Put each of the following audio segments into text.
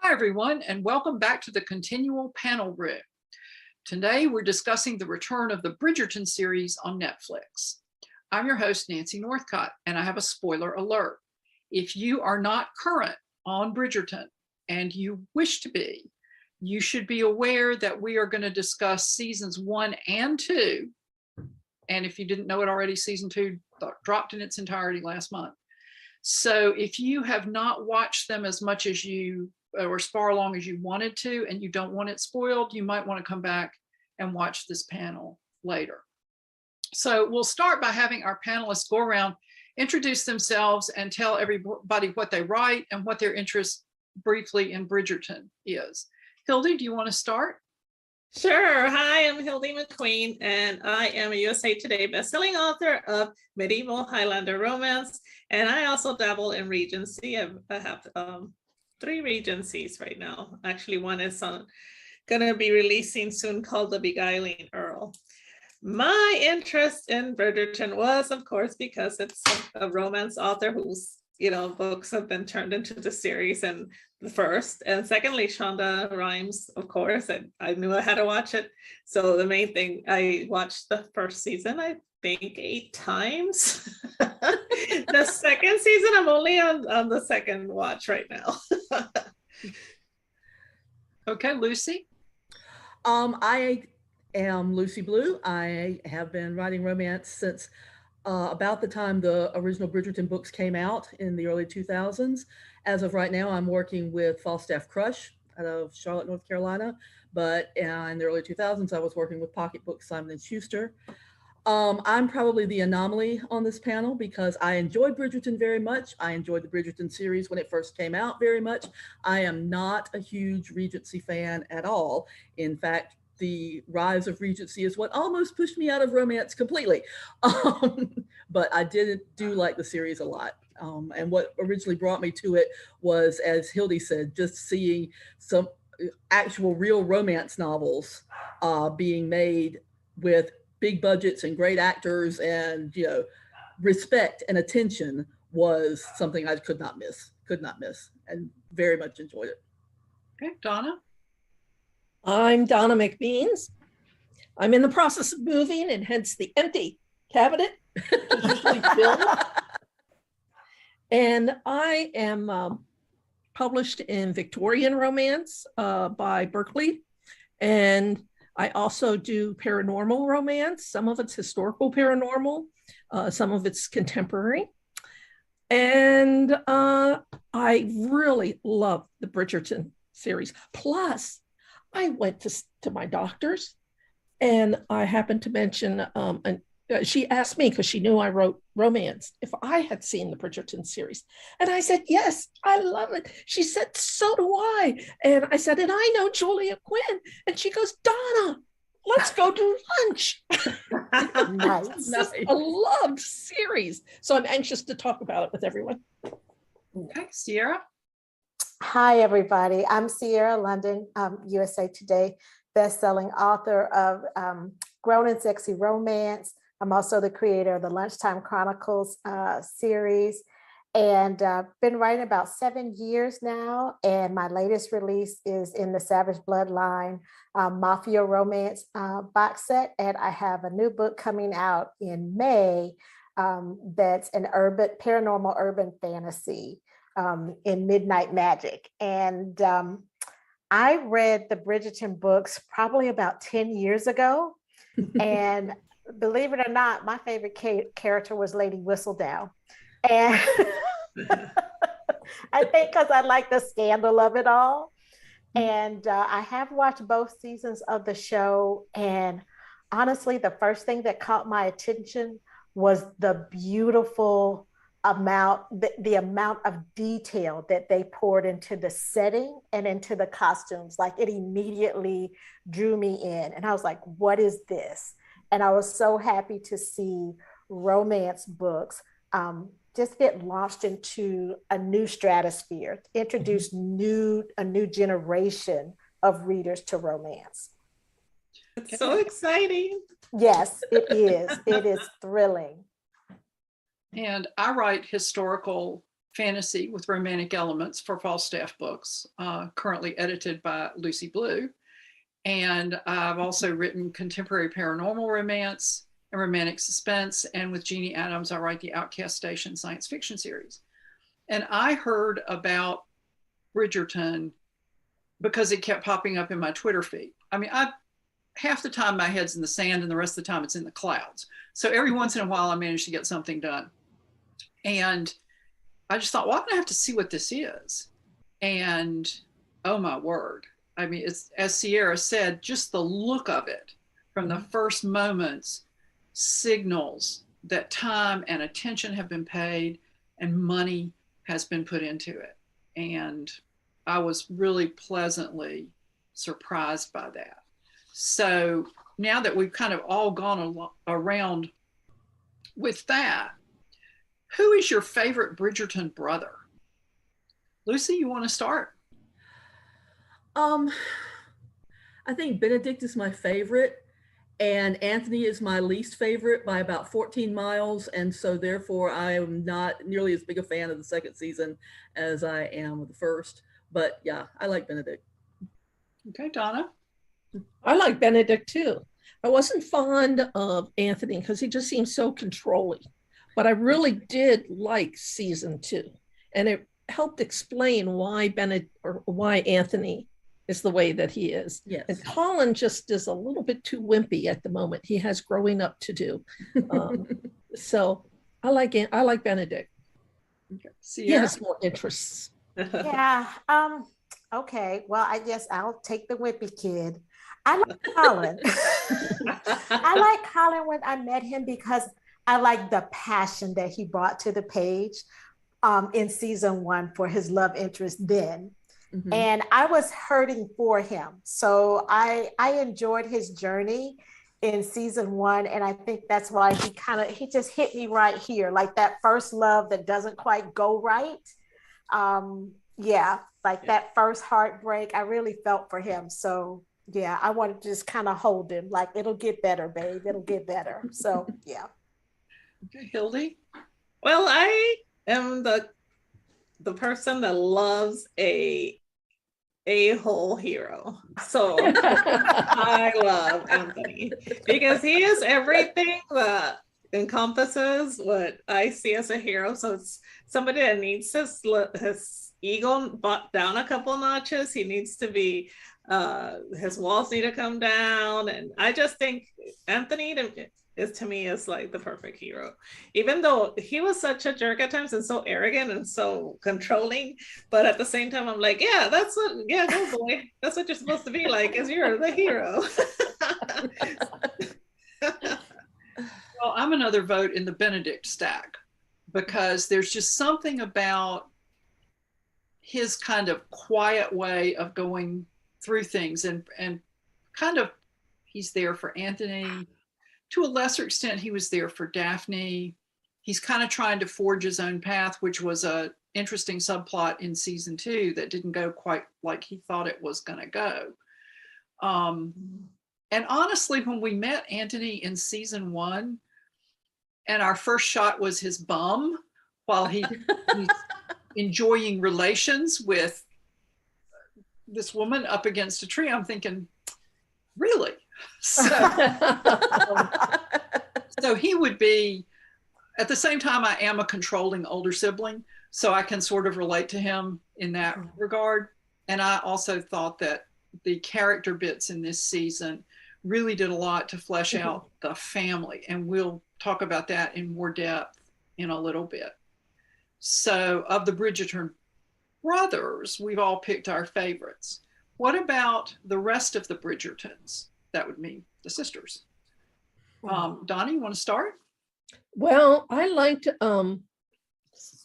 Hi, everyone, and welcome back to the ConTinual panel room. Today, we're discussing the return of the Bridgerton series on Netflix. I'm your host, Nancy Northcott, and I have a spoiler alert. If you are not current on Bridgerton and you wish to be, you should be aware that we are going to discuss seasons 1 and 2. And if you didn't know it already, season 2 dropped in its entirety last month. So if you have not watched them as much as you or as far along as you wanted to, and you don't want it spoiled, you might want to come back and watch this panel later. So we'll start by having our panelists go around, introduce themselves, and tell everybody what they write and what their interest briefly in Bridgerton is. Hildie, do you want to start? Sure. Hi, I'm Hildie McQueen, and I am a USA Today bestselling author of medieval Highlander romance, and I also dabble in Regency. I have 3 Regencies right now. Actually, one is going to be releasing soon called The Beguiling Earl. My interest in Bridgerton was, of course, because it's a romance author whose books have been turned into the series, and the first, and secondly, Shonda Rhimes, of course, and I knew I had to watch it. So the main thing, I watched the first season, I think 8 times. The second season, I'm only on the second watch right now. Okay, Lucy. I am Lucy Blue. I have been writing romance since about the time the original Bridgerton books came out in the early 2000s. As of right now, I'm working with Falstaff Crush out of Charlotte, North Carolina. But in the early 2000s, I was working with Pocketbook Simon & Schuster. I'm probably the anomaly on this panel because I enjoyed Bridgerton very much. I enjoyed the Bridgerton series when it first came out very much. I am not a huge Regency fan at all. In fact, the rise of Regency is what almost pushed me out of romance completely. But I do like the series a lot. And what originally brought me to it was, as Hildie said, just seeing some actual real romance novels being made with big budgets and great actors and respect and attention was something I could not miss, and very much enjoyed it. Okay, Donna. I'm Donna MacMeans. I'm in the process of moving, and hence the empty cabinet. Usually filled. And I am published in Victorian romance by Berkeley, and I also do paranormal romance. Some of it's historical paranormal, some of it's contemporary. And I really love the Bridgerton series. Plus, I went to my doctor's, and I happened to mention, she asked me, because she knew I wrote romance, if I had seen the Bridgerton series. And I said, yes, I love it. She said, so do I. And I said, and I know Julia Quinn. And she goes, Donna, let's go do lunch. Nice. It's a loved series. So I'm anxious to talk about it with everyone. Okay, Siera. Hi, everybody. I'm Siera London, USA Today bestselling author of Grown and Sexy Romance. I'm also the creator of the Lunchtime Chronicles series, and been writing about 7 years now. And my latest release is in the Savage Bloodline Mafia Romance box set. And I have a new book coming out in May that's an paranormal urban fantasy in Midnight Magic. And I read the Bridgerton books probably about 10 years ago. And believe it or not, my favorite character was Lady Whistledown. And I think because I like the scandal of it all. And I have watched both seasons of the show. And honestly, the first thing that caught my attention was the beautiful amount, the amount of detail that they poured into the setting and into the costumes. Like, it immediately drew me in, and I was like, what is this? And I was so happy to see romance books just get launched into a new stratosphere, introduce a new generation of readers to romance. It's so exciting. Yes, it is. It is thrilling. And I write historical fantasy with romantic elements for Falstaff books, currently edited by Lucy Blue. And I've also written contemporary paranormal romance and romantic suspense. And with Jeannie Adams, I write the Outcast Station science fiction series. And I heard about Bridgerton because it kept popping up in my Twitter feed. I mean, half the time my head's in the sand and the rest of the time it's in the clouds. So every once in a while I manage to get something done. And I just thought, well, I'm gonna have to see what this is. And oh my word. I mean, it's, as Siera said, just the look of it from the first moments signals that time and attention have been paid and money has been put into it. And I was really pleasantly surprised by that. So now that we've kind of all gone around with that, who is your favorite Bridgerton brother? Lucy, you want to start? I think Benedict is my favorite, and Anthony is my least favorite by about 14 miles. And so therefore I am not nearly as big a fan of the second season as I am of the first. But yeah, I like Benedict. Okay, Donna. I like Benedict too. I wasn't fond of Anthony because he just seemed so controlling, but I really did like season 2, and it helped explain why why Anthony is the way that he is. Yes. And Colin just is a little bit too wimpy at the moment. He has growing up to do. So I like Benedict. Okay. He has more interests. Yeah. Okay. Well, I guess I'll take the wimpy kid. I like Colin. I like Colin when I met him because I like the passion that he brought to the page in season 1 for his love interest then. Mm-hmm. And I was hurting for him. So I enjoyed his journey in season 1. And I think that's why he just hit me right here, like that first love that doesn't quite go right. That first heartbreak, I really felt for him. So yeah, I wanted to just kind of hold him like, it'll get better, babe. It'll get better. So yeah. Okay, Hildie. Well, I am the person that loves a whole hero. So I love Anthony because he is everything that encompasses what I see as a hero. So it's somebody that needs his ego down a couple notches. He needs to be, his walls need to come down. And I just think Anthony to me is like the perfect hero, even though he was such a jerk at times and so arrogant and so controlling. But at the same time, I'm like, go boy, that's what you're supposed to be like, is you're the hero. Well, I'm another vote in the Benedict stack because there's just something about his kind of quiet way of going through things and kind of he's there for Anthony. To a lesser extent, he was there for Daphne. He's kind of trying to forge his own path, which was a interesting subplot in season 2 that didn't go quite like he thought it was going to go. And honestly, when we met Anthony in season 1, and our first shot was his bum while he's enjoying relations with this woman up against a tree, I'm thinking, really? So he would be, at the same time, I am a controlling older sibling, so I can sort of relate to him in that regard. And I also thought that the character bits in this season really did a lot to flesh out the family. And we'll talk about that in more depth in a little bit. So of the Bridgerton brothers, we've all picked our favorites. What about the rest of the Bridgertons? That would mean the sisters. Donnie, you want to start? Well, I liked,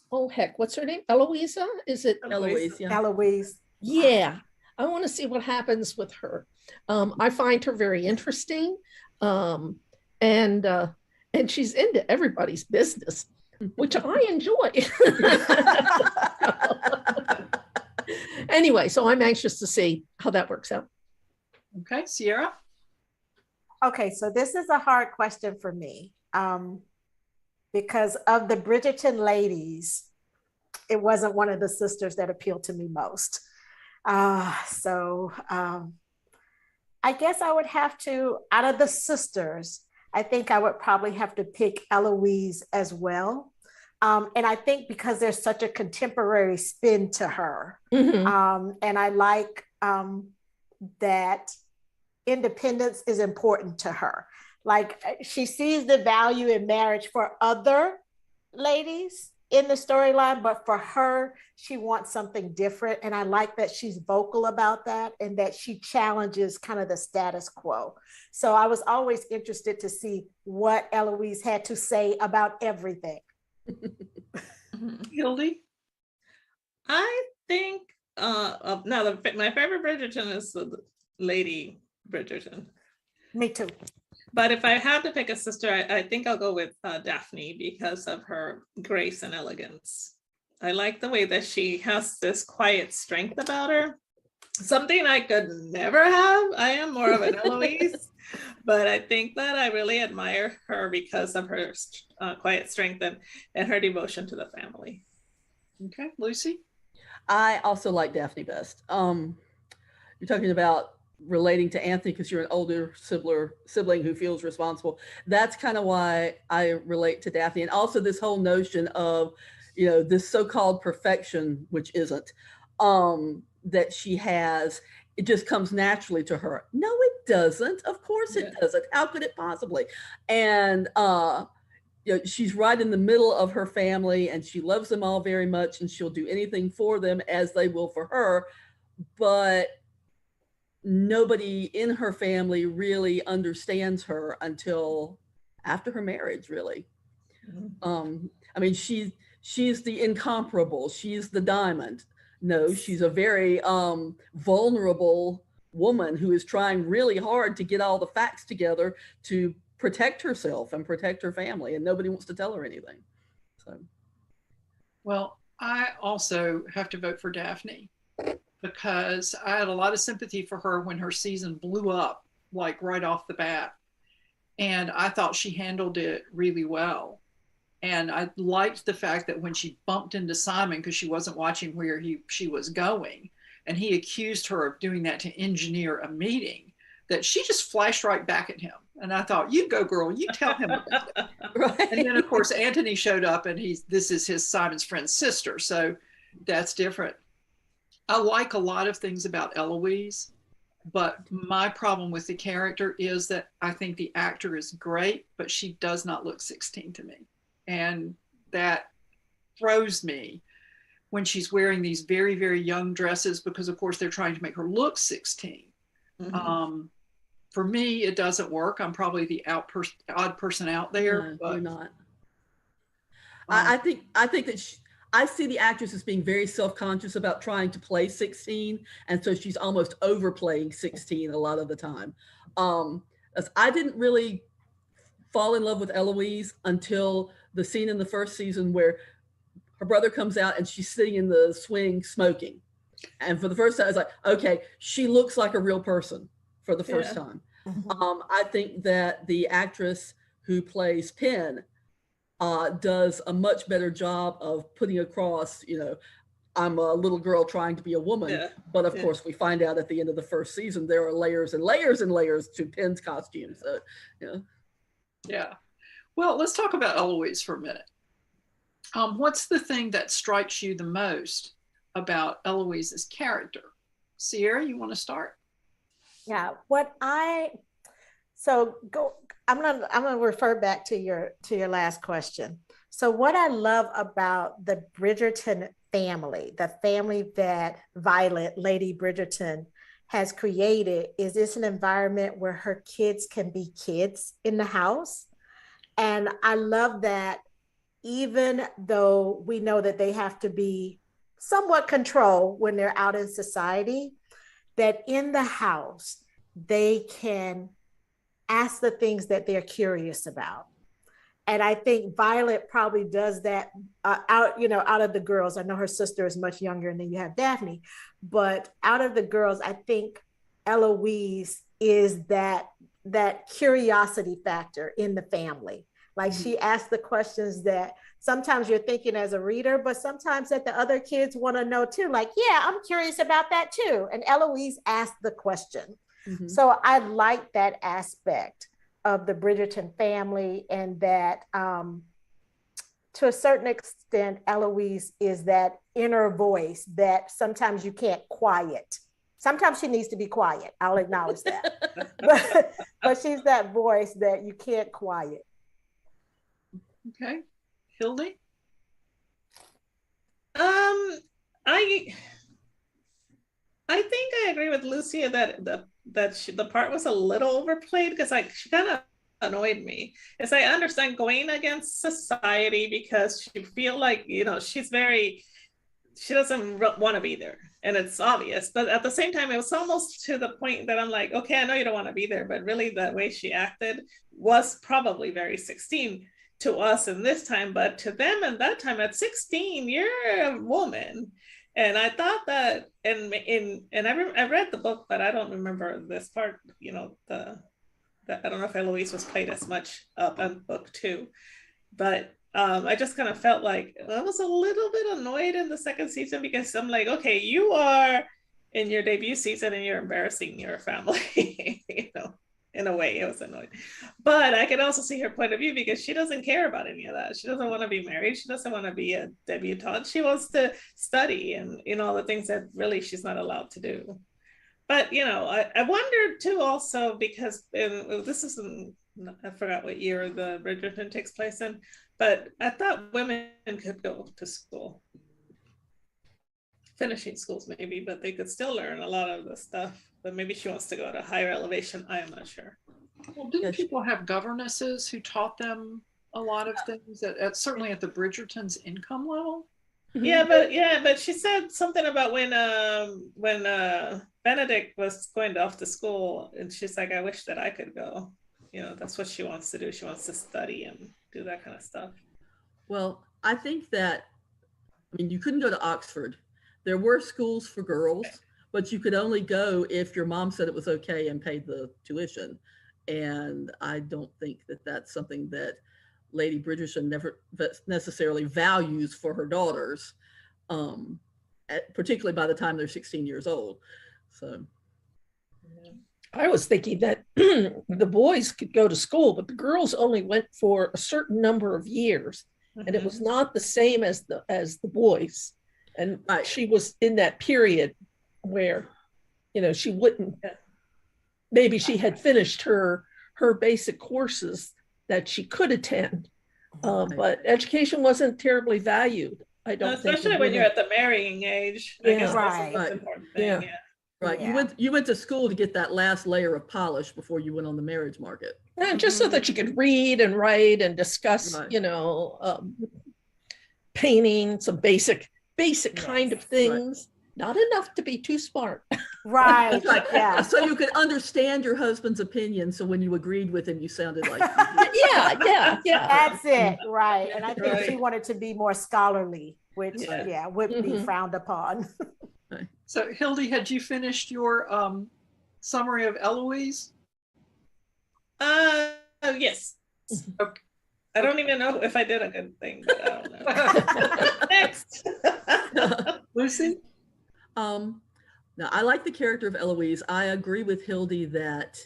what's her name? Eloise? Is it? Eloise, yeah. Eloise. Yeah, I want to see what happens with her. I find her very interesting, and she's into everybody's business, which I enjoy. Anyway, so I'm anxious to see how that works out. Okay, Siera? Okay, so this is a hard question for me because of the Bridgerton ladies, it wasn't one of the sisters that appealed to me most. I guess I would have to, out of the sisters, I think I would probably have to pick Eloise as well. And I think because there's such a contemporary spin to her. And I like that independence is important to her. Like she sees the value in marriage for other ladies in the storyline, but for her, she wants something different. And I like that she's vocal about that and that she challenges kind of the status quo. So I was always interested to see what Eloise had to say about everything. Hildie? I think my favorite Bridgerton is Lady Bridgerton. Me too. But if I had to pick a sister, I think I'll go with Daphne because of her grace and elegance. I like the way that she has this quiet strength about her. Something I could never have. I am more of an Eloise, but I think that I really admire her because of her quiet strength and her devotion to the family. Okay, Lucy? I also like Daphne best. You're talking about relating to Anthony because you're an older sibling who feels responsible. That's kind of why I relate to Daphne. And also this whole notion of, this so-called perfection, which isn't, that she has, it just comes naturally to her. No, it doesn't. Of course it doesn't. How could it possibly? And she's right in the middle of her family and she loves them all very much and she'll do anything for them as they will for her. But nobody in her family really understands her until after her marriage, really. I mean, she's the incomparable, she's the diamond. No, she's a very vulnerable woman who is trying really hard to get all the facts together to protect herself and protect her family, and nobody wants to tell her anything. So, well, I also have to vote for Daphne because I had a lot of sympathy for her when her season blew up, like right off the bat. And I thought she handled it really well. And I liked the fact that when she bumped into Simon, because she wasn't watching where she was going, and he accused her of doing that to engineer a meeting, that she just flashed right back at him. And I thought, you go, girl, you tell him about it. Right. And then, of course, Anthony showed up, and this is Simon's friend's sister. So that's different. I like a lot of things about Eloise, but my problem with the character is that I think the actor is great, but she does not look 16 to me. And that throws me when she's wearing these very, very young dresses, because of course they're trying to make her look 16. For me, it doesn't work. I'm probably the odd person out there. No, but you're not. I think that I see the actress as being very self-conscious about trying to play 16. And so she's almost overplaying 16 a lot of the time. I didn't really fall in love with Eloise until the scene in the first season where her brother comes out and she's sitting in the swing smoking. And for the first time, I was like, okay, she looks like a real person for the first time. I think that the actress who plays Penn does a much better job of putting across, I'm a little girl trying to be a woman. But of course, we find out at the end of the first season, there are layers and layers and layers to Penn's costume. So, Yeah. Well, let's talk about Eloise for a minute. What's the thing that strikes you the most about Eloise's character? Siera, you want to start? Yeah, I'm gonna refer back to your last question. So what I love about the Bridgerton family, the family that Violet, Lady Bridgerton, has created, is it's an environment where her kids can be kids in the house. And I love that even though we know that they have to be somewhat controlled when they're out in society, that in the house, they can ask the things that they're curious about. And I think Violet probably does that out of the girls. I know her sister is much younger, and then you have Daphne, but out of the girls, I think Eloise is that curiosity factor in the family. Like she asks the questions that sometimes you're thinking as a reader, but sometimes that the other kids want to know too, like, yeah, I'm curious about that too. And Eloise asked the question. Mm-hmm. So I like that aspect of the Bridgerton family, and that to a certain extent, Eloise is that inner voice that sometimes you can't quiet. Sometimes she needs to be quiet. I'll acknowledge that. but she's that voice that you can't quiet. Okay. Hildie? I think I agree with Lucia that the part was a little overplayed, because like she kind of annoyed me. As I understand going against society because she feel like, you know, she doesn't want to be there, and it's obvious, but at the same time it was almost to the point that I'm like, okay, I know you don't want to be there, but really the way she acted was probably very 16 to us in this time, but to them in that time at 16, you're a woman. And I thought that, and I read the book, but I don't remember this part, you know, I don't know if Eloise was played as much up in book 2, but I just kind of felt like I was a little bit annoyed in the second season, because I'm like, okay, you are in your debut season and you're embarrassing your family, you know, in a way. I was annoyed, but I can also see her point of view, because she doesn't care about any of that. She doesn't want to be married. She doesn't want to be a debutante. She wants to study and, you know, the things that really she's not allowed to do. But, you know, I wondered too also, because this isn't, I forgot what year the Bridgerton takes place in, but I thought women could go to school, finishing schools maybe, but they could still learn a lot of the stuff. But maybe she wants to go to higher elevation. I am not sure. Well, didn't people have governesses who taught them a lot of things certainly at the Bridgerton's income level? Yeah, but she said something about when Benedict was going off to school, and she's like, I wish that I could go. You know, that's what she wants to do. She wants to study and do that kind of stuff. Well, I think that, I mean, you couldn't go to Oxford. There were schools for girls, but you could only go if your mom said it was okay and paid the tuition. And I don't think that that's something that Lady Bridgerton never necessarily values for her daughters, particularly by the time they're 16 years old. So I was thinking that the boys could go to school, but the girls only went for a certain number of years, and it was not the same as the boys. And she was in that period where, you know, she wouldn't, maybe she had finished her basic courses that she could attend, but education wasn't terribly valued. I don't think, especially when you're at the marrying age. Yeah. I guess right. that's the important thing. Yeah. Right. Yeah. You went to school to get that last layer of polish before you went on the marriage market. And just so that you could read and write and discuss, you know, painting, some basic kind of things. Not enough to be too smart. Right. Yeah. So you could understand your husband's opinion. So when you agreed with him, you sounded like yeah. That's it. Right. And I think she wanted to be more scholarly, which wouldn't be frowned upon. So Hildie, had you finished your summary of Eloise? Yes. Okay. I don't even know if I did a good thing, but I don't know. Next. Lucy? Now, I like the character of Eloise. I agree with Hildie that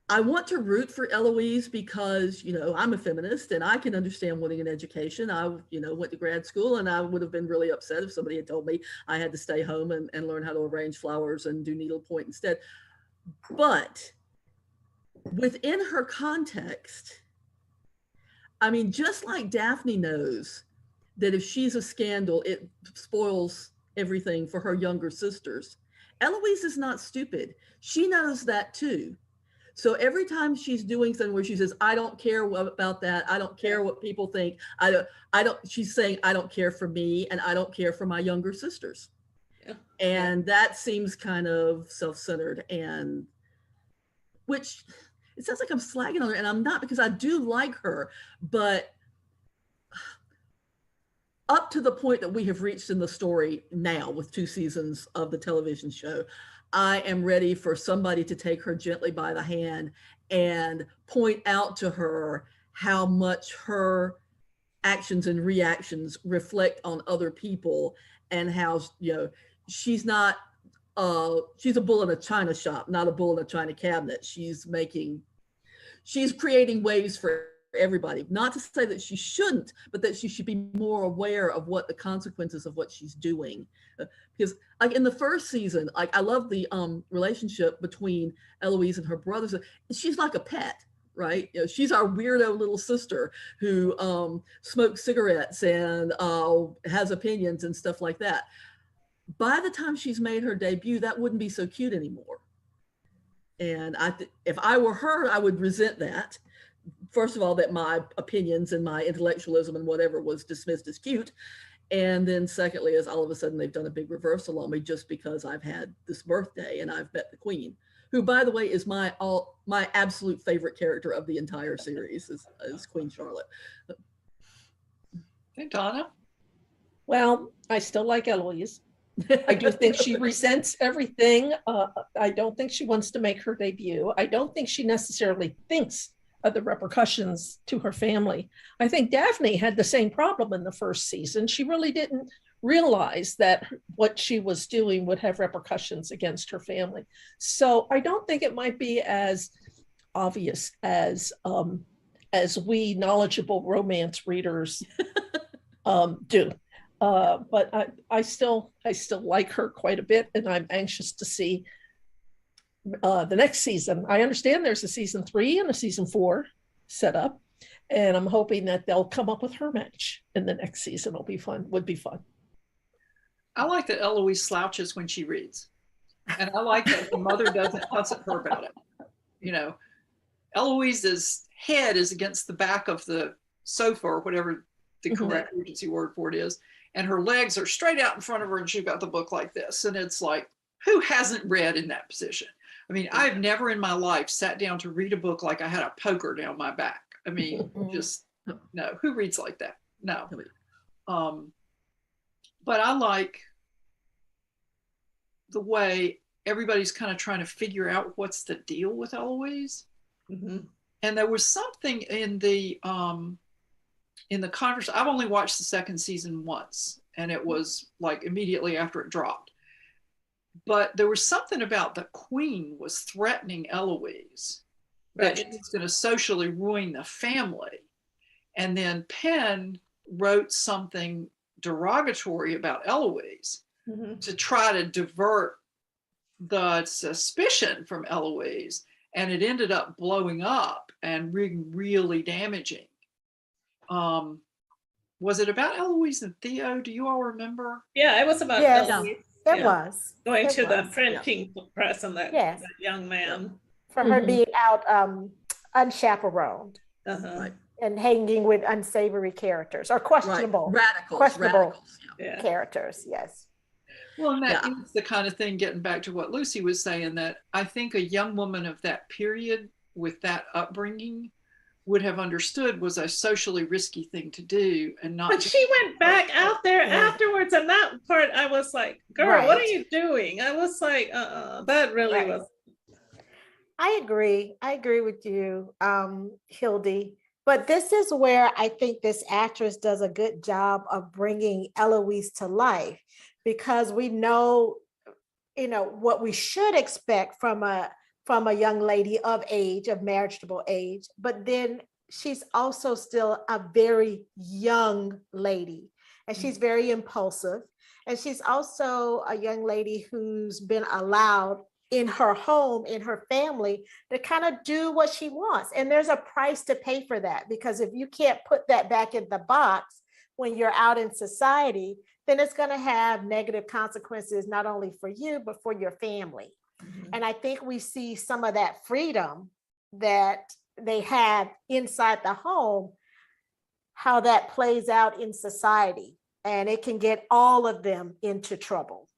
I want to root for Eloise because, you know, I'm a feminist and I can understand wanting an education. I, you know, went to grad school, and I would have been really upset if somebody had told me I had to stay home and learn how to arrange flowers and do needlepoint instead. But within her context, I mean, just like Daphne knows that if she's a scandal, it spoils everything for her younger sisters, Eloise is not stupid. She knows that too. So every time she's doing something where she says, I don't care about that, I don't care what people think, she's saying, I don't care for me and I don't care for my younger sisters. Yeah. And that seems kind of self-centered, and which it sounds like I'm slagging on her, and I'm not, because I do like her, but up to the point that we have reached in the story now with 2 seasons of the television show, I am ready for somebody to take her gently by the hand and point out to her how much her actions and reactions reflect on other people, and how, you know, she's not she's a bull in a china shop, not a bull in a china cabinet. She's creating ways for everybody. Not to say that she shouldn't, but that she should be more aware of what the consequences of what she's doing. Because like in the first season, like I love the relationship between Eloise and her brothers. She's like a pet, right? You know, she's our weirdo little sister who smokes cigarettes and has opinions and stuff like that. By the time she's made her debut, that wouldn't be so cute anymore. And if I were her, I would resent that. First of all, that my opinions and my intellectualism and whatever was dismissed as cute. And then secondly, is all of a sudden they've done a big reversal on me just because I've had this birthday and I've met the Queen, who, by the way, is my absolute favorite character of the entire series is Queen Charlotte. Hey, Donna. Well, I still like Eloise. I do think she resents everything. I don't think she wants to make her debut. I don't think she necessarily thinks of the repercussions to her family. I think Daphne had the same problem in the first season. She really didn't realize that what she was doing would have repercussions against her family. So I don't think it might be as obvious as we knowledgeable romance readers do. But I still like her quite a bit, and I'm anxious to see the next season. I understand there's a season 3 and a season 4 set up, and I'm hoping that they'll come up with her match in the next season. Would be fun. I like that Eloise slouches when she reads, and I like that her mother doesn't fuss at her about it. You know, Eloise's head is against the back of the sofa or whatever the correct Regency word for it is, and her legs are straight out in front of her, and she's got the book like this, and it's like, who hasn't read in that position? I mean, I've never in my life sat down to read a book like I had a poker down my back. I mean, just no. Who reads like that? No. But I like the way everybody's kind of trying to figure out what's the deal with Eloise. And there was something in the conversation. I've only watched the second season once, and it was like immediately after it dropped. But there was something about the Queen was threatening Eloise, that she's going to socially ruin the family. And then Penn wrote something derogatory about Eloise to try to divert the suspicion from Eloise. And it ended up blowing up and really damaging. Was it about Eloise and Theo? Do you all remember? Yeah, it was about Eloise. It was. Going to the printing press and that young man. For her being out unchaperoned and hanging with unsavory characters or questionable, radicals, characters. Yes. Well, and that is the kind of thing, getting back to what Lucy was saying, that I think a young woman of that period with that upbringing would have understood was a socially risky thing to do, and not. But she went back out there afterwards, and that part I was like, "Girl, what are you doing?" I was like, that really was. I agree with you, Hildie. But this is where I think this actress does a good job of bringing Eloise to life, because we know, what we should expect from a young lady of age, of marriageable age, but then she's also still a very young lady, and she's very impulsive, and she's also a young lady who's been allowed in her home, in her family, to kind of do what she wants. And there's a price to pay for that, because if you can't put that back in the box when you're out in society, then it's going to have negative consequences, not only for you, but for your family. And I think we see some of that freedom that they have inside the home, how that plays out in society, and it can get all of them into trouble.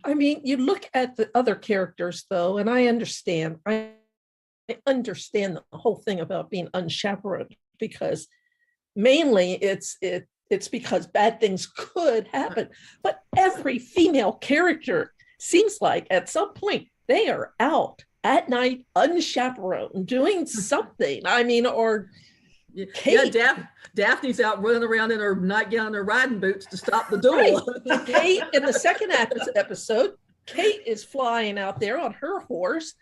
I mean, you look at the other characters though, and I understand the whole thing about being unchaperoned, because mainly it's because bad things could happen, but every female character seems like at some point they are out at night unchaperoned doing something. I mean, or Kate, Daphne's out running around in her nightgown and her riding boots to stop the duel. right. Kate, in the second episode, Kate is flying out there on her horse.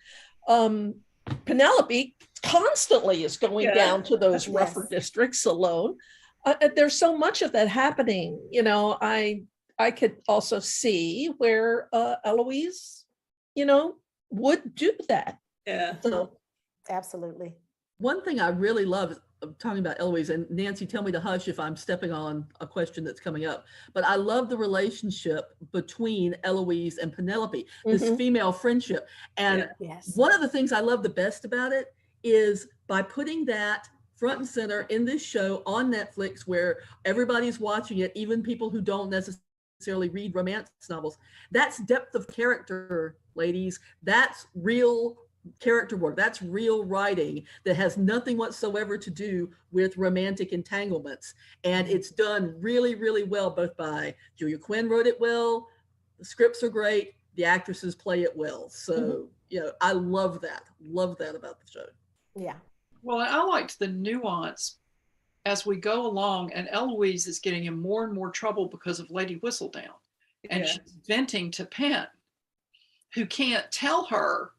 Penelope constantly is going down to those rougher districts alone. There's so much of that happening. You know, I could also see where Eloise, you know, would do that. Yeah. So Absolutely. One thing I really love talking about Eloise, and Nancy, tell me to hush if I'm stepping on a question that's coming up, but I love the relationship between Eloise and Penelope, this female friendship. And one of the things I love the best about it is by putting that front and center in this show on Netflix, where everybody's watching it, even people who don't necessarily read romance novels. That's depth of character, ladies. That's real character work. That's real writing that has nothing whatsoever to do with romantic entanglements. And it's done really, really well, both by Julia Quinn wrote it well, the scripts are great, the actresses play it well. So, you know, I love that about the show. Yeah. Well, I liked the nuance as we go along, and Eloise is getting in more and more trouble because of Lady Whistledown. And she's venting to Penn, who can't tell her,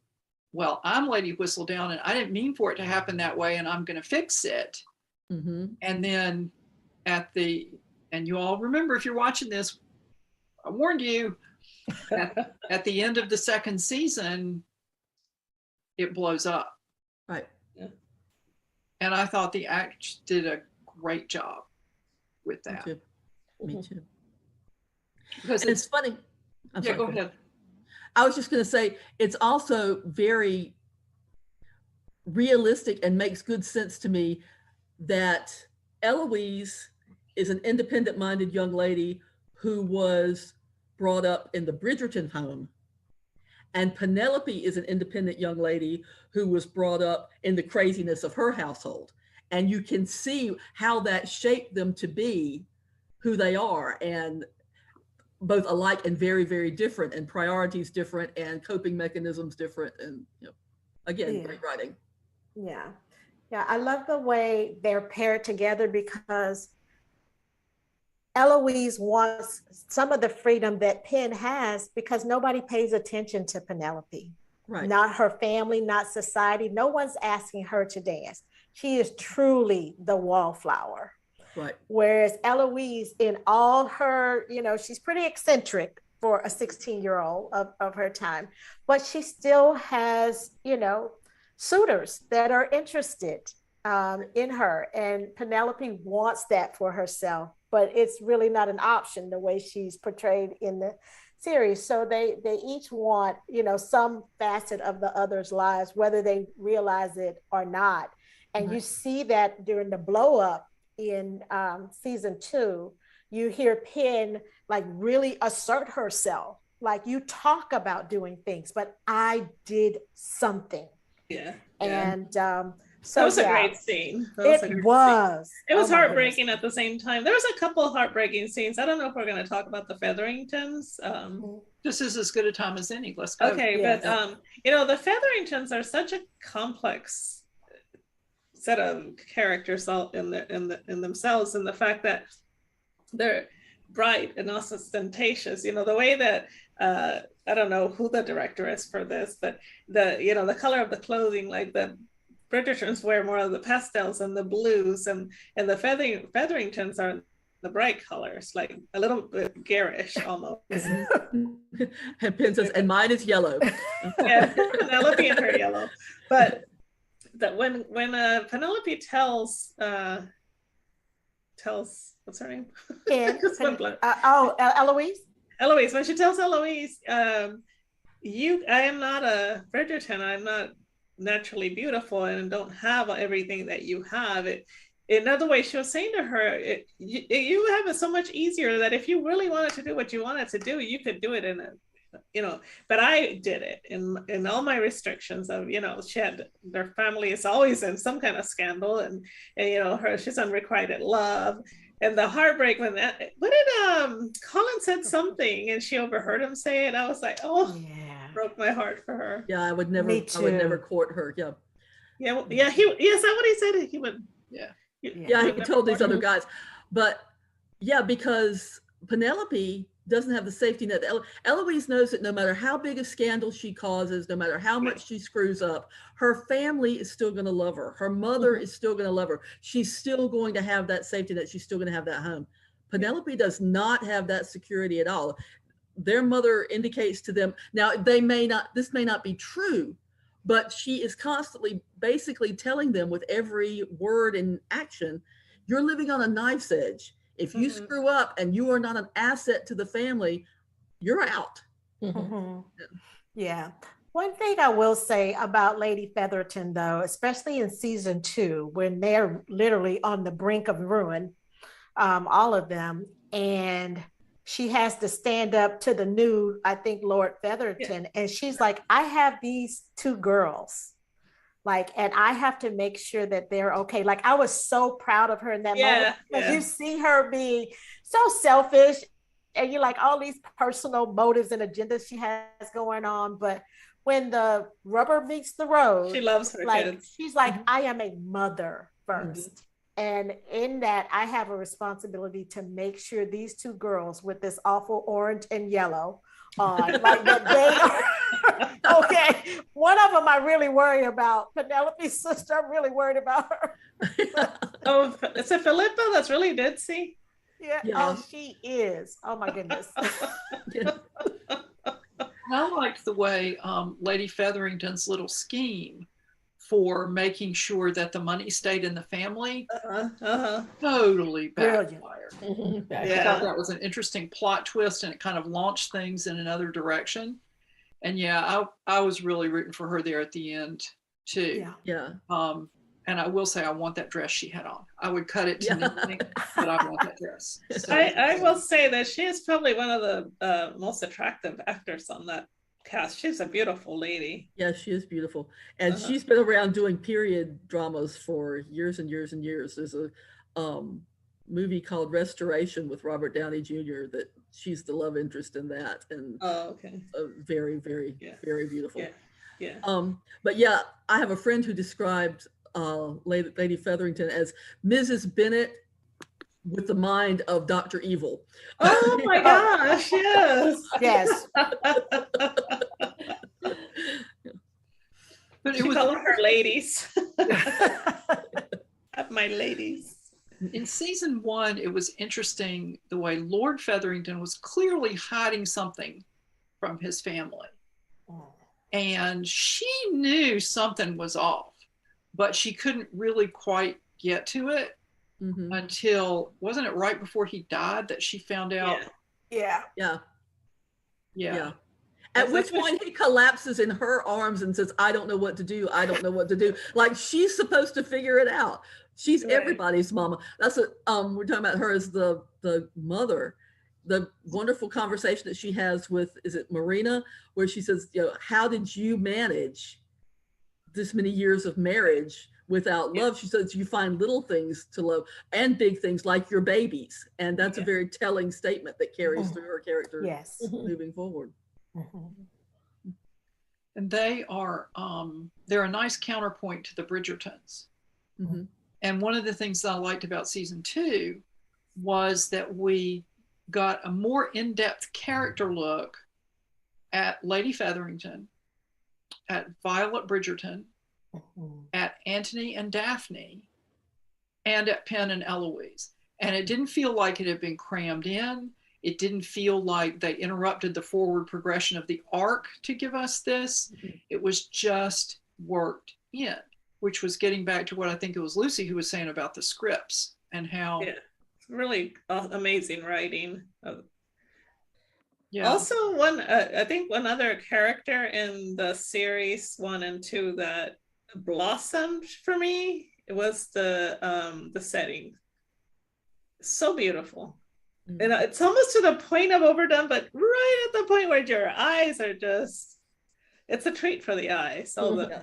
well, I'm Lady Whistledown and I didn't mean for it to happen that way and I'm going to fix it. And then and you all remember, if you're watching this, I warned you, at the end of the second season, it blows up. Right. Yeah. And I thought the actors did a great job with that. Me too. Because and it's funny. Go ahead. I was just going to say, it's also very realistic and makes good sense to me that Eloise is an independent-minded young lady who was brought up in the Bridgerton home. And Penelope is an independent young lady who was brought up in the craziness of her household. And you can see how that shaped them to be who they are, and both alike and very, very different, and priorities different, and coping mechanisms different. And, you know, again, great writing. Yeah. Yeah. I love the way they're paired together, because Eloise wants some of the freedom that Penn has, because nobody pays attention to Penelope. Right. Not her family, not society. No one's asking her to dance. She is truly the wallflower. Right. Whereas Eloise, in all her, you know, she's pretty eccentric for a 16-year-old of her time, but she still has, you know, suitors that are interested in her. And Penelope wants that for herself, but it's really not an option the way she's portrayed in the series. So they each want, you know, some facet of the other's lives, whether they realize it or not. And you see that during the blow up in season 2, you hear Penn like really assert herself. Like, you talk about doing things, but I did something. Yeah. And so that was a great scene. It was. It was heartbreaking at the same time. There was a couple of heartbreaking scenes. I don't know if we're going to talk about the Featheringtons. This is as good a time as any. Let's go. Okay, but you know, the Featheringtons are such a complex set of characters all in themselves, and the fact that they're bright and ostentatious. You know, the way that I don't know who the director is for this, but the color of the clothing, like the Bridgertons wear more of the pastels and the blues, and the Featheringtons are the bright colors, like a little bit garish almost. And Penn says, and mine is yellow. Yeah, Penelope and her yellow. But that when Penelope tells what's her name? Eloise. Eloise, when she tells Eloise, I am not a Bridgerton, I'm not naturally beautiful and don't have everything that you have. In other way, she was saying to her, you have it so much easier that if you really wanted to do what you wanted to do, you could do it in a, you know, but I did it in all my restrictions of, you know, their family is always in some kind of scandal, and you know, she's unrequited love. And the heartbreak when Colin said something and she overheard him say it, I was like, broke my heart for her. Yeah, I would never court her. Yeah. Is that what he said? He would Yeah, he told these other guys. But yeah, because Penelope doesn't have the safety net. Eloise knows that no matter how big a scandal she causes, no matter how much she screws up, her family is still going to love her. Her mother is still going to love her. She's still going to have that safety net. She's still going to have that home. Penelope does not have that security at all. Their mother indicates to them, now this may not be true, but she is constantly basically telling them with every word and action, you're living on a knife's edge. If you screw up and you are not an asset to the family, you're out. Yeah. One thing I will say about Lady Featherington, though, especially in season 2, when they're literally on the brink of ruin, all of them, and she has to stand up to the new, I think, Lord Featherington, and she's like, I have these 2 girls. Like, and I have to make sure that they're okay. Like, I was so proud of her in that moment, because you see her being so selfish, and you're like, all these personal motives and agendas she has going on. But when the rubber meets the road, she loves her kids. She's like, I am a mother first. And in that, I have a responsibility to make sure these 2 girls with this awful orange and yellow on, like that they are okay. One of them I really worry about. Penelope's sister, I'm really worried about her. Oh, it's a Philippa that's really ditzy. Yeah. Oh, she is. Oh my goodness. I liked the way Lady Featherington's little scheme for making sure that the money stayed in the family totally backfired. I thought that was an interesting plot twist, and it kind of launched things in another direction. And I was really rooting for her there at the end too. And I will say, I want that dress she had on. I would cut it to nothing, but I want that dress. So, I will say that she is probably one of the most attractive actors on that cast. She's a beautiful lady. Yeah, she is beautiful. And she's been around doing period dramas for years and years and years. There's a movie called Restoration with Robert Downey Jr. that she's the love interest in that. And very, very, very beautiful. But yeah, I have a friend who described Lady Featherington as Mrs. Bennet with the mind of Dr. Evil. Oh my gosh, yes. Yes. But it was call her ladies. My ladies. In season 1, it was interesting the way Lord Featherington was clearly hiding something from his family. And she knew something was off, but she couldn't really quite get to it until, wasn't it right before he died that she found out? Yeah. At which point he collapses in her arms and says, I don't know what to do. I don't know what to do. Like, she's supposed to figure it out. She's everybody's mama. That's what we're talking about her as the mother. The wonderful conversation that she has with, is it Marina, where she says, how did you manage this many years of marriage without love? She says, you find little things to love and big things like your babies. And that's a very telling statement that carries through her character moving forward. And they are, they're a nice counterpoint to the Bridgertons. And one of the things that I liked about season 2 was that we got a more in-depth character look at Lady Featherington, at Violet Bridgerton, at Antony and Daphne, and at Penn and Eloise. And it didn't feel like it had been crammed in. It didn't feel like they interrupted the forward progression of the arc to give us this. It was just worked in, which was getting back to what I think it was Lucy who was saying about the scripts and how really amazing writing. Also, I think one other character in the series 1 and 2 that blossomed for me, it was the setting. So beautiful. And it's almost to the point of overdone, but right at the point where your eyes are just, it's a treat for the eyes. So the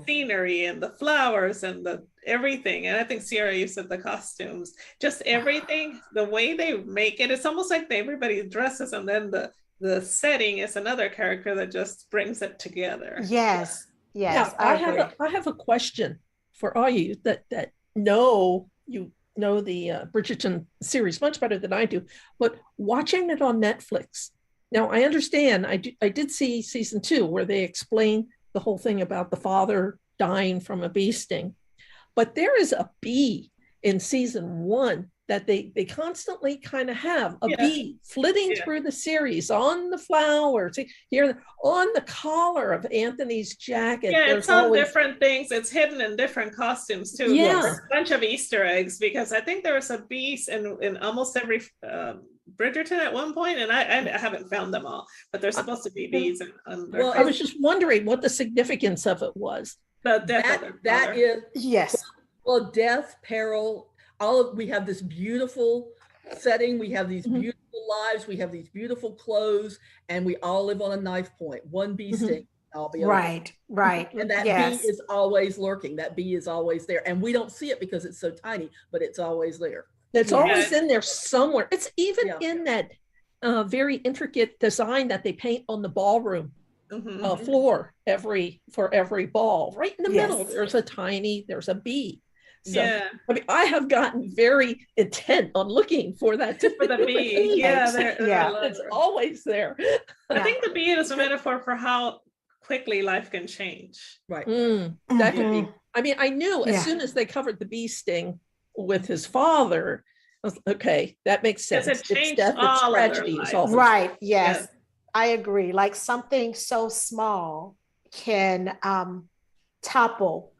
scenery and the flowers and the everything. And I think Siera, you said the costumes, just everything, the way they make it, it's almost like everybody dresses, and then the setting is another character that just brings it together. Yes. I have a question for all you that know you know the Bridgerton series much better than I do, but watching it on Netflix. Now I understand. I did see season 2 where they explain the whole thing about the father dying from a bee sting, but there is a bee in season 1 that they constantly kind of have a bee flitting through the series on the flowers here, on the collar of Anthony's jacket. Yeah, it's on different things. It's hidden in different costumes too. Yeah. There's a bunch of Easter eggs, because I think there was a bee in almost every Bridgerton at one point, and I haven't found them all, but there's supposed to be bees. Well, I was just wondering what the significance of it was. The death of that is, Yes. well, death, peril, we have this beautiful setting, we have these beautiful lives, we have these beautiful clothes, and we all live on a knife point. One bee sting, I'll be right. And that bee is always lurking. That bee is always there, and we don't see it because it's so tiny, but it's always there. It's always in there somewhere. It's even in that very intricate design that they paint on the ballroom floor for every ball. Right in the middle, there's a bee. So, I mean, I have gotten very intent on looking for that for the bee. It's always there. I think the bee is a metaphor for how quickly life can change. Right. That could be. I mean, I knew as soon as they covered the bee sting with his father, I was, okay, that makes sense. It's death, it's tragedy. Right. Yes, I agree. Like something so small can topple,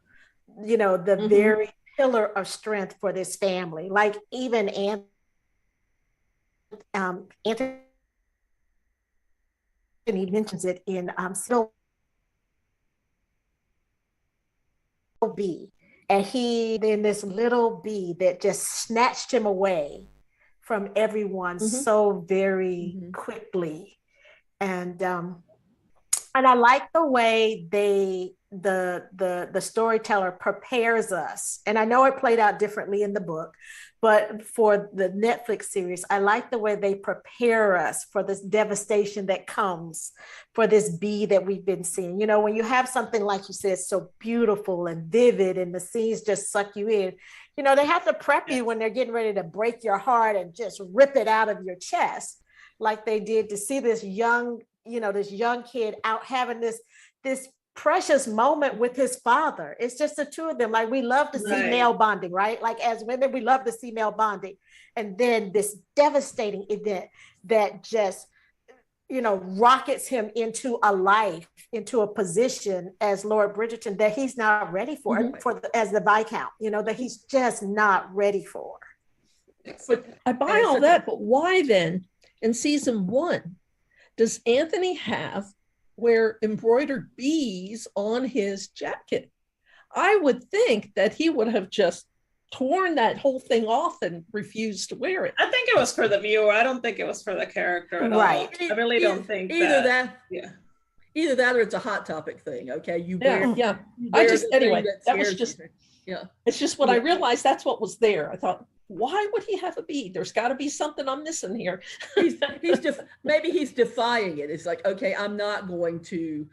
the very pillar of strength for this family. Like even Anthony mentions it in Snow Bee, and then this little bee that just snatched him away from everyone so very quickly. And I like the way the storyteller prepares us. And I know it played out differently in the book, but for the Netflix series, I like the way they prepare us for this devastation that comes for this bee that we've been seeing. When you have something, like you said, so beautiful and vivid and the scenes just suck you in, they have to prep you when they're getting ready to break your heart and just rip it out of your chest, like they did, to see this young kid out having this precious moment with his father. It's just the two of them. Like, we love to see male bonding, right? Like, as women, we love to see male bonding. And then this devastating event that just, rockets him into a position as Lord Bridgerton that he's not ready for, as the Viscount, that he's just not ready for. But I buy all that, but why then, in season 1, does Anthony wear embroidered bees on his jacket? I would think that he would have just torn that whole thing off and refused to wear it. I think it was for the viewer. I don't think it was for the character at all. I really don't think either that or it's a Hot Topic thing. Okay, that was just it's just when I realized that's what was there. I thought, why would he have a bee? There's got to be something I'm missing here. Maybe he's defying it. It's like, okay, I'm not going to,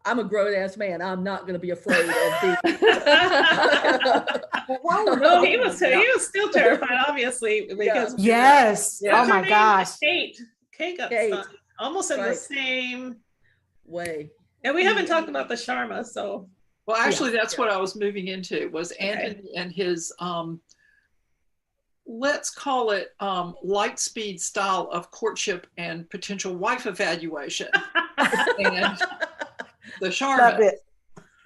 I'm a grown-ass man. I'm not going to be afraid of bees. No, he was still terrified, obviously, because oh my gosh, Kate got stung almost in the same way. And we haven't talked about the Sharma, so. Well, actually, that's what I was moving into, was Anthony and his let's call it light speed style of courtship and potential wife evaluation. And the Sharma.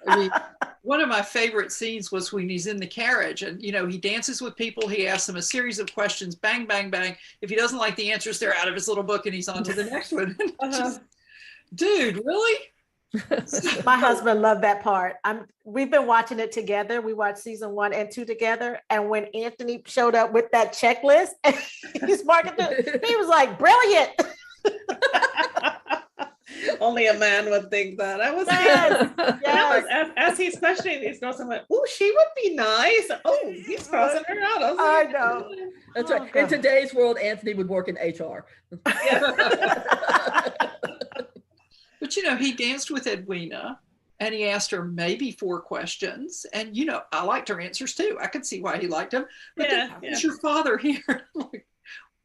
I mean, one of my favorite scenes was when he's in the carriage and, he dances with people. He asks them a series of questions, bang, bang, bang. If he doesn't like the answers, they're out of his little book and he's on to the next one. Dude, really? My husband loved that part. We've been watching it together. We watched season 1 and 2 together. And when Anthony showed up with that checklist, he's marking through, he was like, brilliant. Only a man would think that. I was as he's questioning these girls, I'm like, oh, she would be nice. Oh, he's crossing her out. I know. That's right. God. In today's world, Anthony would work in HR. But he danced with Edwina. And he asked her maybe 4 questions. And, you know, I liked her answers too. I could see why he liked them. But then, is your father here? I'm like,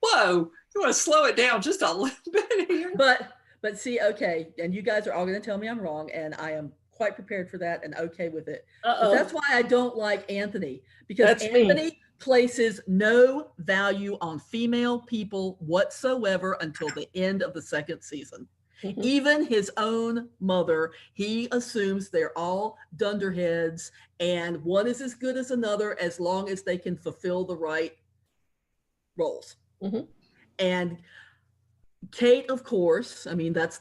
whoa, you want to slow it down just a little bit here? But see, okay, and you guys are all going to tell me I'm wrong, and I am quite prepared for that and okay with it. But that's why I don't like Anthony, because That's Anthony places no value on female people whatsoever until the end of the 2nd season. Mhm. Even his own mother, he assumes they're all dunderheads and one is as good as another as long as they can fulfill the right roles. Mhm. And Kate, of course, I mean, that's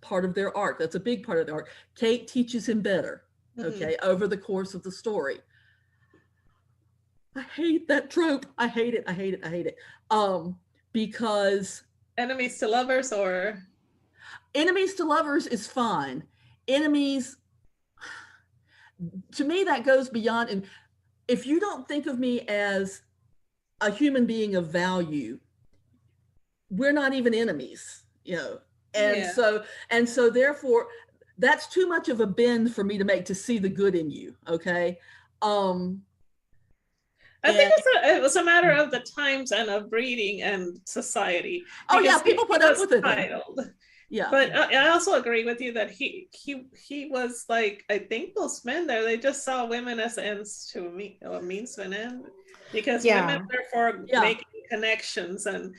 part of their arc. That's a big part of their arc. Kate teaches him better, okay, over the course of the story. I hate that trope. I hate it. I hate it. I hate it. Because Enemies to lovers, or enemies to lovers is fine. Enemies, to me, that goes beyond. And if you don't think of me as a human being of value, we're not even enemies, you know. And so therefore, that's too much of a bend for me to make, to see the good in you. Okay. I think it was a matter of the times and of breeding and society. Oh yeah, people put up with it. Yeah, but I also agree with you that he was like, I think those men there, they just saw women as ends to a means to an end, because women are for making connections and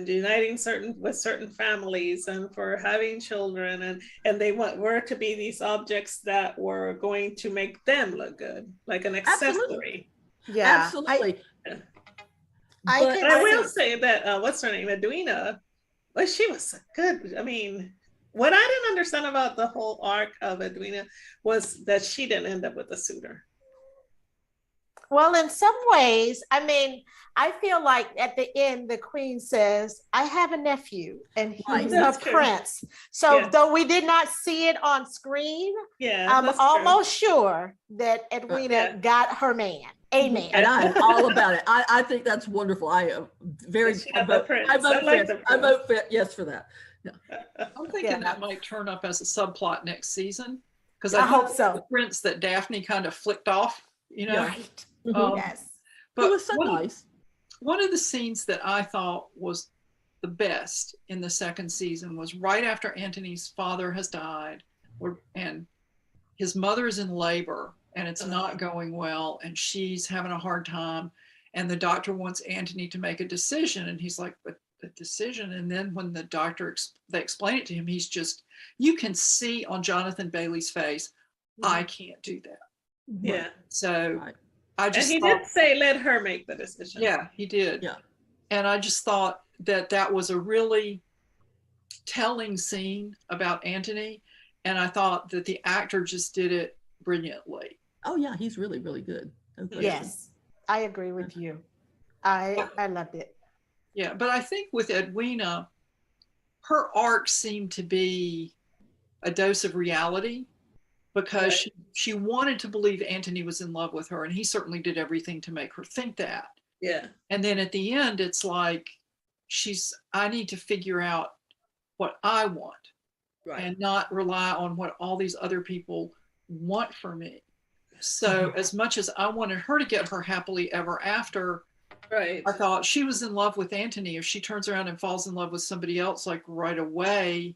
uniting with certain families and for having children, and they were to be these objects that were going to make them look good, like an accessory. Yeah, absolutely. I will say that what's her name, Edwina, well, she was good. I mean, what I didn't understand about the whole arc of Edwina was that she didn't end up with a suitor. Well, in some ways, I mean, I feel like at the end, the queen says, I have a nephew and he's a prince. So though we did not see it on screen, I'm almost sure that Edwina got her man. Amen. And I'm all about it. I think that's wonderful. I am very, I vote yes for that. Yeah. I'm thinking that might turn up as a subplot next season, because I hope so. The prince that Daphne kind of flicked off, you know. Right. Yes. But it was so nice. One of the scenes that I thought was the best in the 2nd season was right after Antony's father has died, and his mother is in labor and it's not going well and she's having a hard time, and the doctor wants Antony to make a decision, and he's like, but the decision, and then when the doctor they explain it to him, he's just, you can see on Jonathan Bailey's face, I can't do that. Yeah. So I just and he did say let her make the decision. Yeah, he did. Yeah. And I just thought that was a really telling scene about Antony, and I thought that the actor just did it brilliantly. Oh yeah, he's really, really good. Okay. Yes, I agree with you. I loved it. Yeah, but I think with Edwina, her arc seemed to be a dose of reality, because she wanted to believe Antony was in love with her, and he certainly did everything to make her think that. Yeah. And then at the end, it's like, I need to figure out what I want, and not rely on what all these other people want for me. So as much as I wanted her to get her happily ever after, I thought she was in love with Antony. If she turns around and falls in love with somebody else like right away,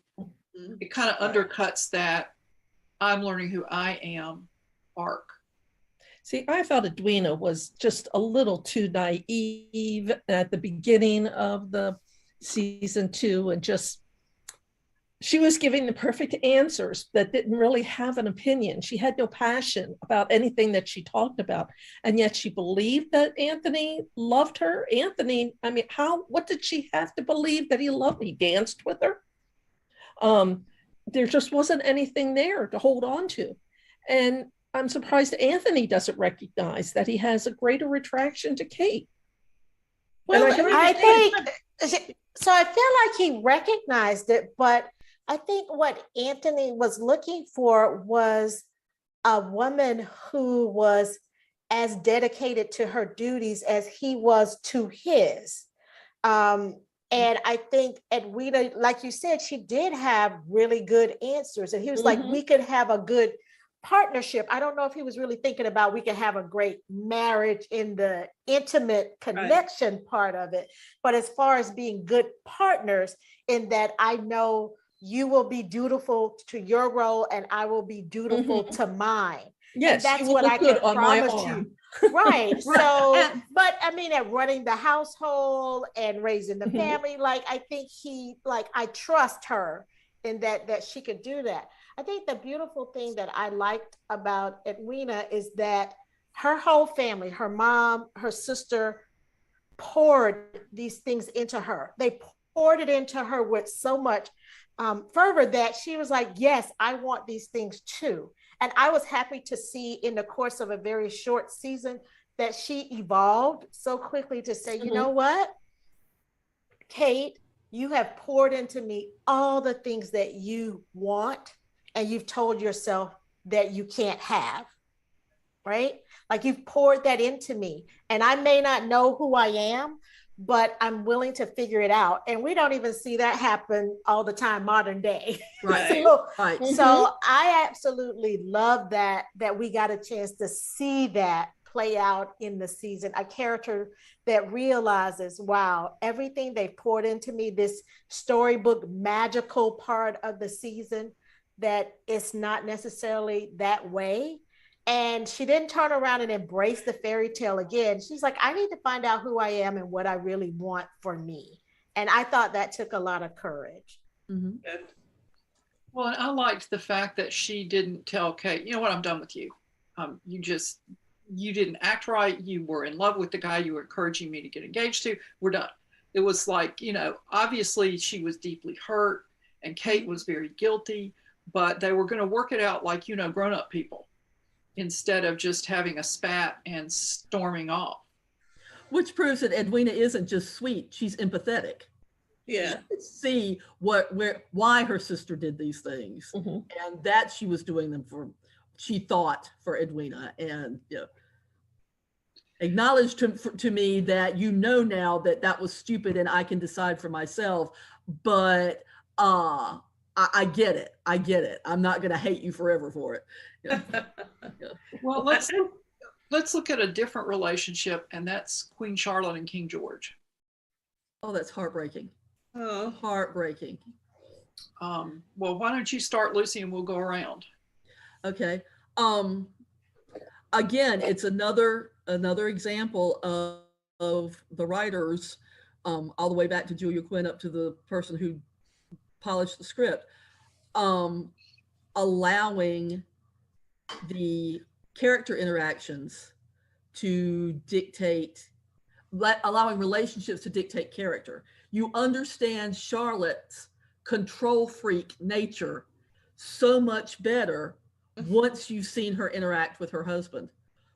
it kind of undercuts that I'm learning who I am arc. See, I thought Edwina was just a little too naive at the beginning of the season 2, and just, she was giving the perfect answers that didn't really have an opinion. She had no passion about anything that she talked about. And yet she believed that Anthony loved her. Anthony, I mean, what did she have to believe that he loved? He danced with her. There just wasn't anything there to hold on to. And I'm surprised Anthony doesn't recognize that he has a greater attraction to Kate. Well, I think, so I feel like he recognized it, but I think what Anthony was looking for was a woman who was as dedicated to her duties as he was to his. And I think Edwina, like you said, she did have really good answers. And he was like, we could have a good partnership. I don't know if he was really thinking about we can have a great marriage in the intimate connection part of it. But as far as being good partners, in that I know you will be dutiful to your role and I will be dutiful to mine. Yes, and that's what I can promise you. Right. So, but I mean, at running the household and raising the family, like I think I trust her in that she could do that. I think the beautiful thing that I liked about Edwina is that her whole family, her mom, her sister, poured these things into her. They poured it into her with so much fervor that she was like, yes, I want these things too. And I was happy to see in the course of a very short season that she evolved so quickly to say, you know what, Kate, you have poured into me all the things that you want, and you've told yourself that you can't have, right? Like you've poured that into me, and I may not know who I am, but I'm willing to figure it out. And we don't even see that happen all the time, modern day. Right. So I absolutely love that we got a chance to see that play out in the season. A character that realizes, wow, everything they poured into me, this storybook magical part of the season, that it's not necessarily that way. And she didn't turn around and embrace the fairy tale again. She's like, I need to find out who I am and what I really want for me. And I thought that took a lot of courage. Well, and I liked the fact that she didn't tell Kate, you know what, I'm done with you. You didn't act right. You were in love with the guy you were encouraging me to get engaged to. We're done. It was like, obviously she was deeply hurt and Kate was very guilty, but they were going to work it out like, grown-up people, instead of just having a spat and storming off. Which proves that Edwina isn't just sweet, she's empathetic. Yeah. She could see why her sister did these things, and that she was doing them she thought for Edwina, and acknowledged to me that now that was stupid and I can decide for myself, but I get it. I'm not going to hate you forever for it. Well, let's look at a different relationship, and that's Queen Charlotte and King George. Oh, that's heartbreaking. Oh, Heartbreaking. Well, why don't you start, Lucy, and we'll go around. Okay. Again, it's another example of the writers, all the way back to Julia Quinn up to the person who polished the script, allowing the character interactions to dictate, allowing relationships to dictate character. You understand Charlotte's control freak nature so much better once you've seen her interact with her husband,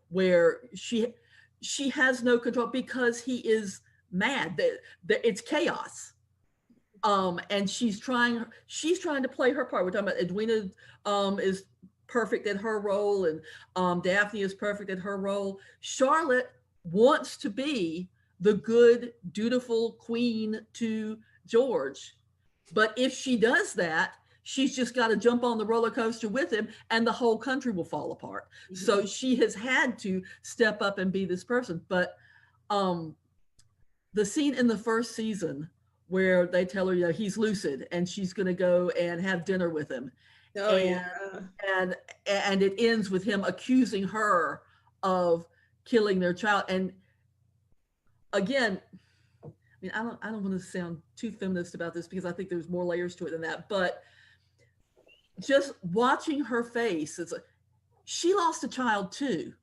where she has no control because he is mad. It's chaos. And she's trying to play her part. We're talking about Edwina is perfect at her role, and Daphne is perfect at her role. Charlotte wants to be the good, dutiful queen to George. But if she does that, she's just got to jump on the roller coaster with him and the whole country will fall apart. So she has had to step up and be this person. But the scene in the first season where they tell her, he's lucid and she's going to go and have dinner with him. And it ends with him accusing her of killing their child. And again, I don't want to sound too feminist about this because I think there's more layers to it than that, but just watching her face, it's like, she lost a child too.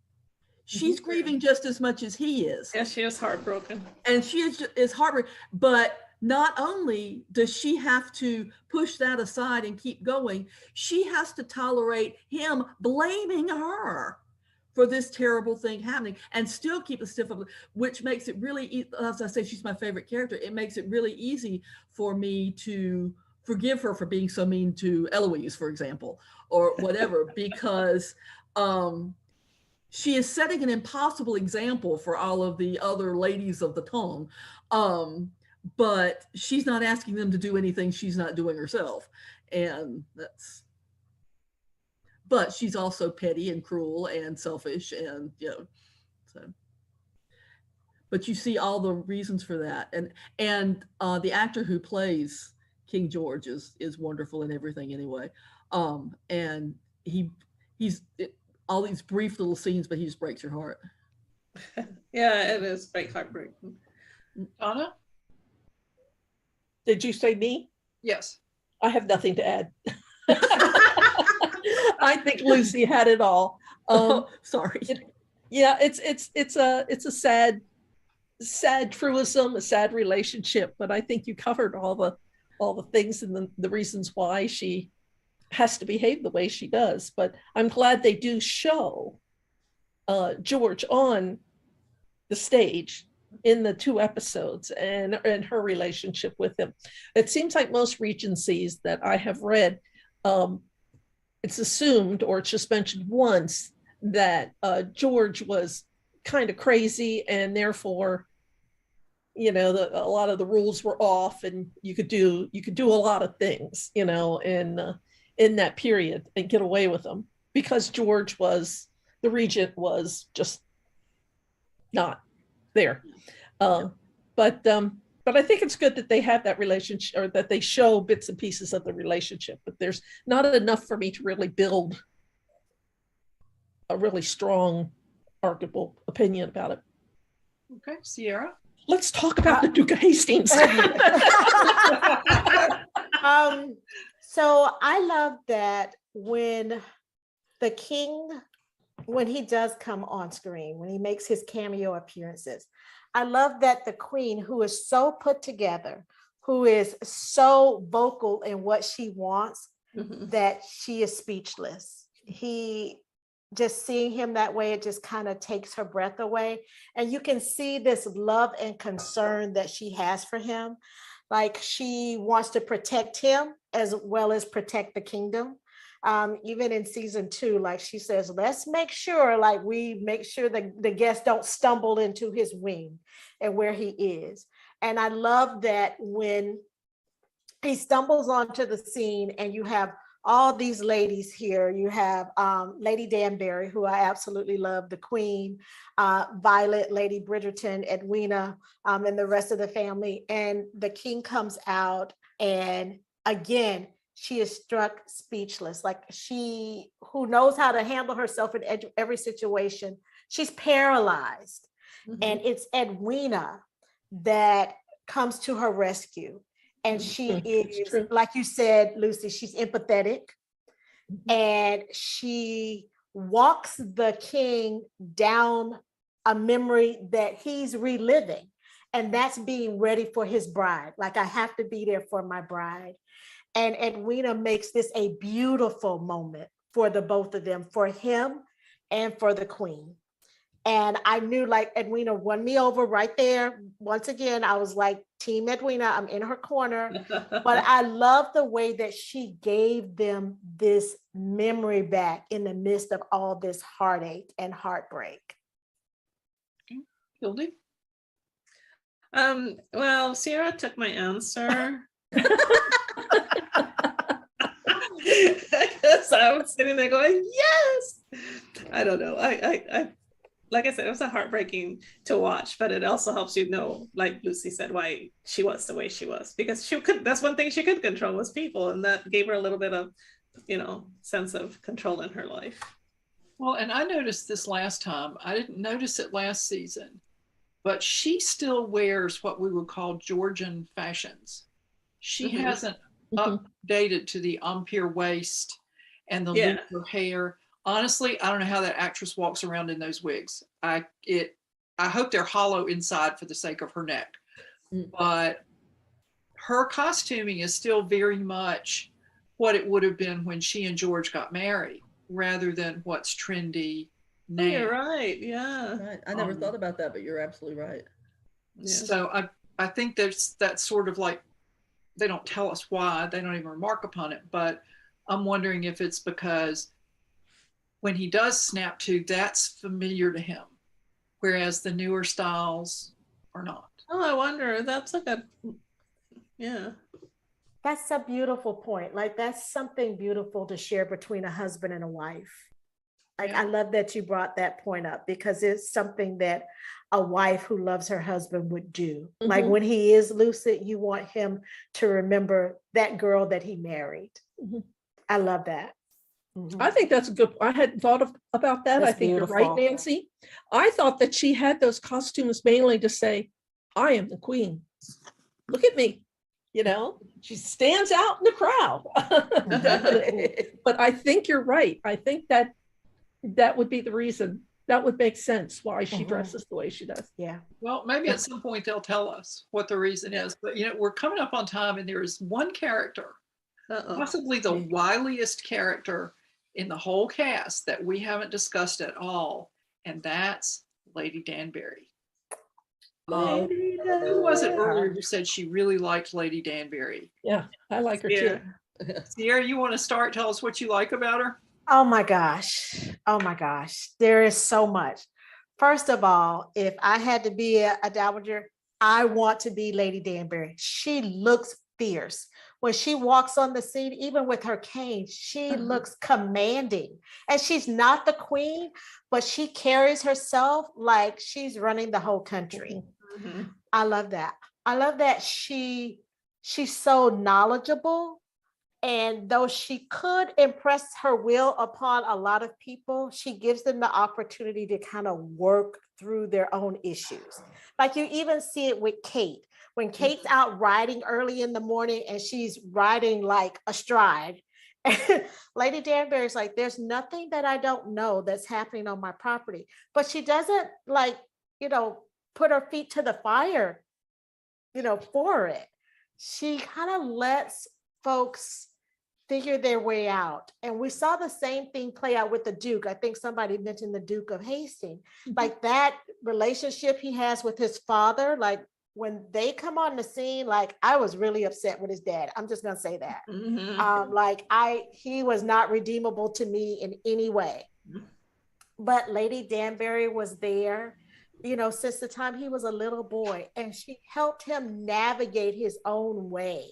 She's grieving just as much as he is. Yeah, she is heartbroken. And she is heartbroken, but not only does she have to push that aside and keep going, she has to tolerate him blaming her for this terrible thing happening and still keep a stiff upper, which makes it really, as I say, she's my favorite character. It makes it really easy for me to forgive her for being so mean to Eloise, for example, or whatever, because she is setting an impossible example for all of the other ladies of the tongue. But she's not asking them to do anything she's not doing herself. And but she's also petty and cruel and selfish, and so. But you see all the reasons for that, and the actor who plays King George is wonderful in everything anyway, and he's all these brief little scenes, but he just breaks your heart. Yeah, it is great heartbreaking. Donna? Did you say me? Yes. I have nothing to add. I think Lucy had it all. Sorry. It's a sad truism, a sad relationship, but I think you covered all the things and the reasons why she has to behave the way she does. But I'm glad they do show George on the stage in the 2 episodes and her relationship with him. It seems like most Regencies that I have read, it's assumed, or it's just mentioned once, that George was kind of crazy, and therefore, a lot of the rules were off, and you could do a lot of things, in that period and get away with them because George was the regent, was just not there. But I think it's good that they have that relationship, or that they show bits and pieces of the relationship, but there's not enough for me to really build a really strong arguable opinion about it. Okay, Siera? Let's talk about the Duke of Hastings. So I love that when the king, when he does come on screen, when he makes his cameo appearances, I love that the queen, who is so put together, who is so vocal in what she wants, that she is speechless. Just seeing him that way, it just kind of takes her breath away. And you can see this love and concern that she has for him. Like, she wants to protect him as well as protect the kingdom. Even in season 2, like she says, let's make sure, like, we make sure that the guests don't stumble into his wing and where he is. And I love that when he stumbles onto the scene and you have all these ladies here. You have Lady Danbury, who I absolutely love, the queen, Violet, Lady Bridgerton, Edwina, and the rest of the family. And the king comes out, and again, she is struck speechless. Like, she, who knows how to handle herself in every situation, she's paralyzed. And it's Edwina that comes to her rescue. And she is, like you said, Lucy, she's empathetic, and she walks the king down a memory that he's reliving. And that's being ready for his bride. Like, I have to be there for my bride. And Edwina makes this a beautiful moment for the both of them, for him and for the queen. And I knew, like, Edwina won me over right there. Once again, I was like, Team Edwina, I'm in her corner. But I love the way that she gave them this memory back in the midst of all this heartache and heartbreak. Hildie? Well, Siera took my answer. Because I was sitting there going, yes. I don't know. I like I said, it was a heartbreaking to watch, but it also helps you know, like Lucy said, why she was the way she was, because that's one thing she could control was people, and that gave her a little bit of, sense of control in her life. Well, and I noticed this last time. I didn't notice it last season, but she still wears what we would call Georgian fashions. She hasn't updated to the empire waist and the looser hair. Honestly, I don't know how that actress walks around in those wigs. I hope they're hollow inside for the sake of her neck. But her costuming is still very much what it would have been when she and George got married, rather than what's trendy now. You're right. Yeah. Right. I never thought about that, but you're absolutely right. Yeah. So I think that's sort of like, they don't tell us why, they don't even remark upon it, but I'm wondering if it's because when he does snap to, that's familiar to him, whereas the newer styles are not. Oh, I wonder. That's like a, That's a beautiful point. Like that's something beautiful to share between a husband and a wife. Like Yeah. I love that you brought that point up because it's something that a wife who loves her husband would do. Like Mhm. when he is lucid, you want him to remember that girl that he married. Mhm. I love that. I think that's a good. I hadn't about that. That's I think you're right, beautiful. Nancy. I thought that she had those costumes mainly to say, "I am the queen. Look at me." You know, she stands out in the crowd. Definitely. But I think you're right. I think that would be the reason. That would make sense why she dresses the way she does. Yeah. Well, maybe at some point they'll tell us what the reason is. But, we're coming up on time, and there is one character, possibly the wiliest character in the whole cast that we haven't discussed at all, and that's Lady Danbury. Who was it earlier who said she really liked Lady Danbury? Yeah, I like her too. Sierra, you want to start? Tell us what you like about her. Oh my gosh. Oh my gosh. There is so much. First of all, if I had to be a dowager, I want to be Lady Danbury. She looks fierce. When she walks on the scene, even with her cane, she looks commanding. And she's not the queen, but she carries herself like she's running the whole country. Mm-hmm. I love that. I love that she's so knowledgeable. And though she could impress her will upon a lot of people, she gives them the opportunity to kind of work through their own issues. Like you even see it with Kate. When Kate's out riding early in the morning and she's riding like astride, Lady Danbury's like, there's nothing that I don't know that's happening on my property. But she doesn't put her feet to the fire, for it. She kind of lets folks figure their way out. And we saw the same thing play out with the Duke. I think somebody mentioned the Duke of Hastings. Like that relationship he has with his father, like when they come on the scene, like I was really upset with his dad. I'm just gonna say that. He was not redeemable to me in any way. But Lady Danbury was there, since the time he was a little boy, and she helped him navigate his own way.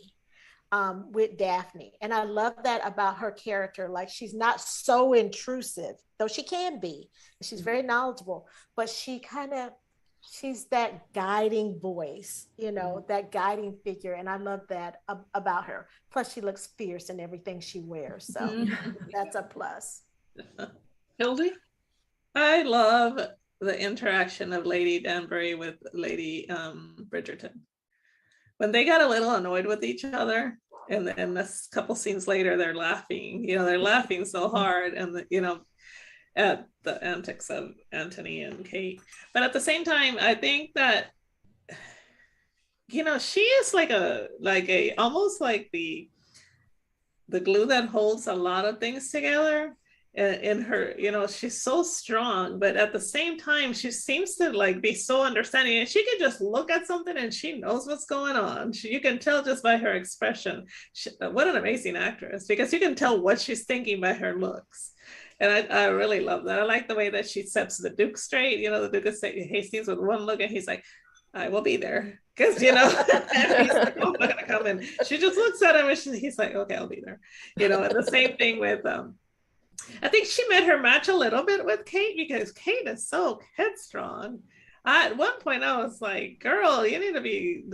With Daphne. And I love that about her character. Like she's not so intrusive, though she can be. She's very knowledgeable, but she's that guiding voice, that guiding figure. And I love that about her. Plus she looks fierce in everything she wears. So that's a plus. Hildie? I love the interaction of Lady Danbury with Lady Bridgerton. When they got a little annoyed with each other, and then a couple scenes later, they're laughing. They're laughing so hard, and at the antics of Anthony and Kate. But at the same time, I think that she is like a almost like the glue that holds a lot of things together. In her, she's so strong, but at the same time, she seems to like be so understanding, and she can just look at something and she knows what's going on. You can tell just by her expression. What an amazing actress, because you can tell what she's thinking by her looks. And I really love that. I like the way that she sets the Duke straight. The Duke of Hastings with one look, and he's like, I will be there. Because, and he's like, oh, I'm not gonna come in. She just looks at him and he's like, okay, I'll be there. And the same thing with I think she made her match a little bit with Kate, because Kate is so headstrong. At one point I was like, girl, you need to be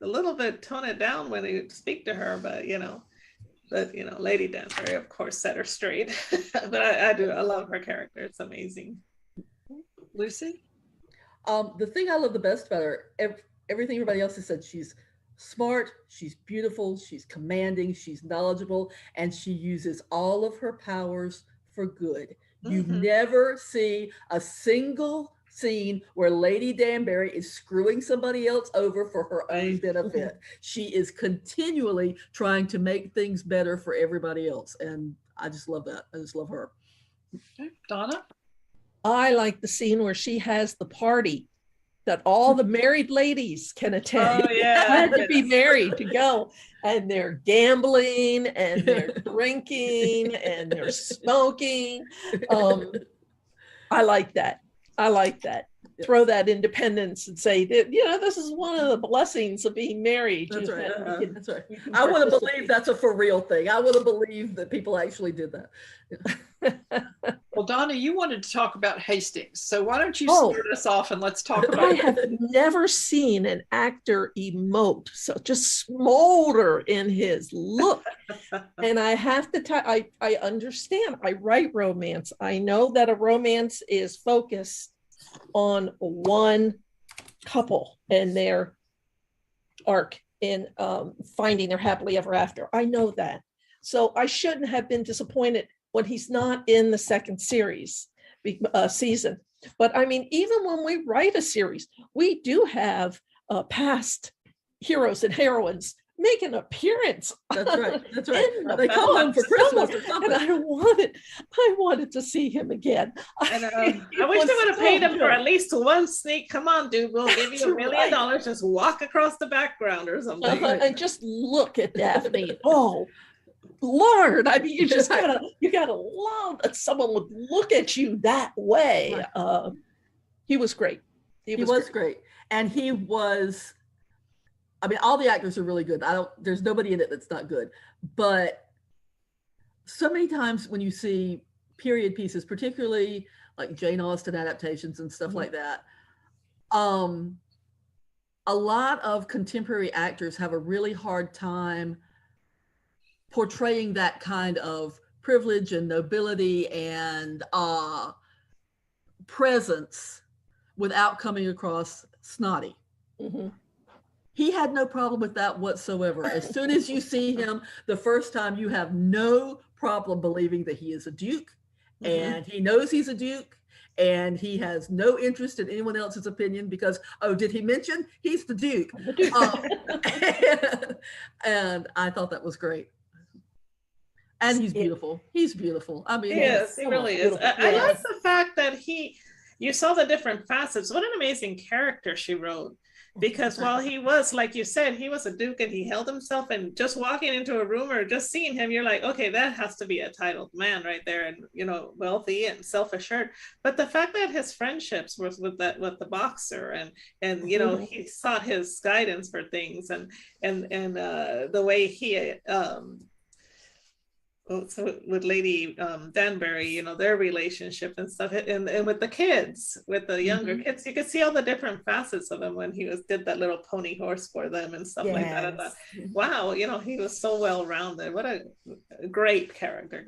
a little bit tone it down when you speak to her. But Lady Danbury, of course, set her straight. But I love her character. It's amazing. Lucy? The thing I love the best about her, everything everybody else has said, she's smart, she's beautiful, she's commanding, she's knowledgeable, and she uses all of her powers for good. You never see a single scene where Lady Danbury is screwing somebody else over for her own benefit. She is continually trying to make things better for everybody else, and I just love that. I just love her. Okay. Donna? I like the scene where she has the party that all the married ladies can attend. Oh, yeah. Had to be married to go. And they're gambling and they're drinking and they're smoking. I like that. throw that independence and say that, this is one of the blessings of being married. That's right. That's right. You can I want to participate. believe that's a for real thing. I want to believe that people actually did that. Well, Donna, you wanted to talk about Hastings. So why don't you start us off and let's talk about I have never seen an actor emote, so just smolder in his look. And I have to I understand. I write romance. I know that a romance is focused on one couple and their arc in finding their happily ever after. I know that. So I shouldn't have been disappointed when he's not in the second series season. But I mean, even when we write a series, we do have past heroes and heroines make an appearance. That's right. That's right. They come home for Christmas or something. And I wanted to see him again. And, I wish they would have paid him for at least one sneak. Come on, dude, we'll give you $1 million. Just walk across the background or something. And just look at Daphne. Oh, Lord, I mean, you gotta love that someone would look at you that way. Right. He was great. He was great. And he was, I mean, all the actors are really good. There's nobody in it that's not good. But so many times when you see period pieces, particularly like Jane Austen adaptations and stuff like that, a lot of contemporary actors have a really hard time portraying that kind of privilege and nobility and presence without coming across snotty. Mm-hmm. He had no problem with that whatsoever. As soon as you see him the first time, you have no problem believing that he is a duke, and he knows he's a duke, and he has no interest in anyone else's opinion because, oh, did he mention he's the duke? And I thought that was great. And he's beautiful. He's beautiful. I mean, yes, he really is. I like the fact that you saw the different facets. What an amazing character she wrote. Because while he was, like you said, he was a duke and he held himself, and just walking into a room or just seeing him, you're like, okay, that has to be a titled man right there, and wealthy and self-assured. But the fact that his friendships was with the boxer and he sought his guidance for things, and the way he so with Lady Danbury, their relationship and stuff, and with the kids, with the younger kids, you could see all the different facets of him when he did that little pony horse for them and stuff like that. I thought, wow, he was so well rounded. What a great character,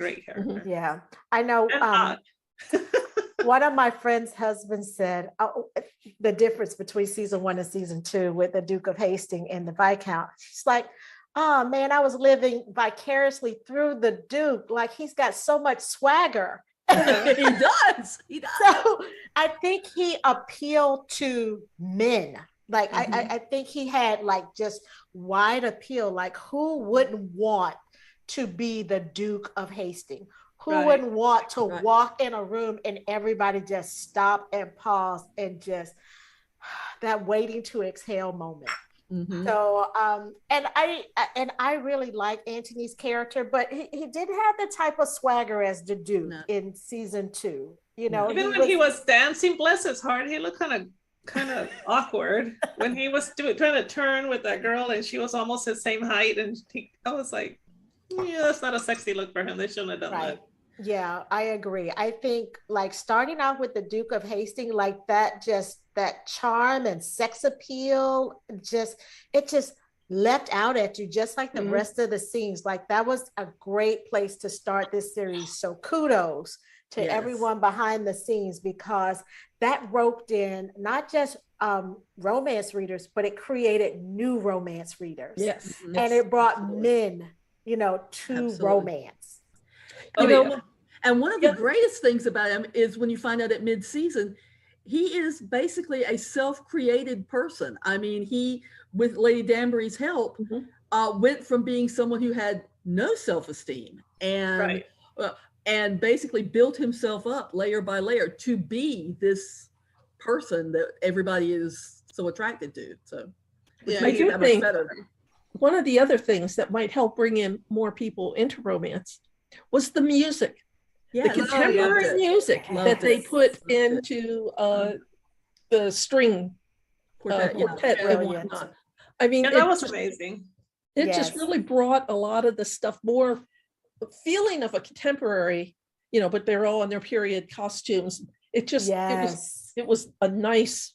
Yeah, I know. One of my friends' husbands said the difference between season 1 and season 2 with the Duke of Hastings and the Viscount. She's like, oh man, I was living vicariously through the Duke. Like, he's got so much swagger. He does. So I think he appealed to men. Like, I think he had like just wide appeal. Like, who wouldn't want to be the Duke of Hastings? Who wouldn't want to walk in a room and everybody just stop and pause and just that waiting to exhale moment? So and I really like Antony's character, but he didn't have the type of swagger as the Duke in season 2. Even when he was dancing, bless his heart, he looked kind of awkward when he was trying to turn with that girl, and she was almost his same height, and I was like, yeah, that's not a sexy look for him. They shouldn't have done that. Yeah, I agree. I think like starting out with the Duke of Hastings, like that charm and sex appeal, it just leapt out at you, just like the rest of the scenes. Like, that was a great place to start this series. So kudos to everyone behind the scenes, because that roped in not just romance readers, but it created new romance readers. And it brought men, to romance. And one of the greatest things about him is when you find out at mid-season, he is basically a self-created person. I mean, he, with Lady Danbury's help, went from being someone who had no self-esteem and basically built himself up layer by layer to be this person that everybody is so attracted to. So I do think one of the other things that might help bring in more people into romance was the music. The contemporary music that they put into the string Quartet, yeah. quartet and Brilliant. whatnot. I mean, Yeah, that it was just, amazing. it just Yes. really brought a lot of the stuff more feeling of a contemporary, but they're all in their period costumes. It just Yes. it was a nice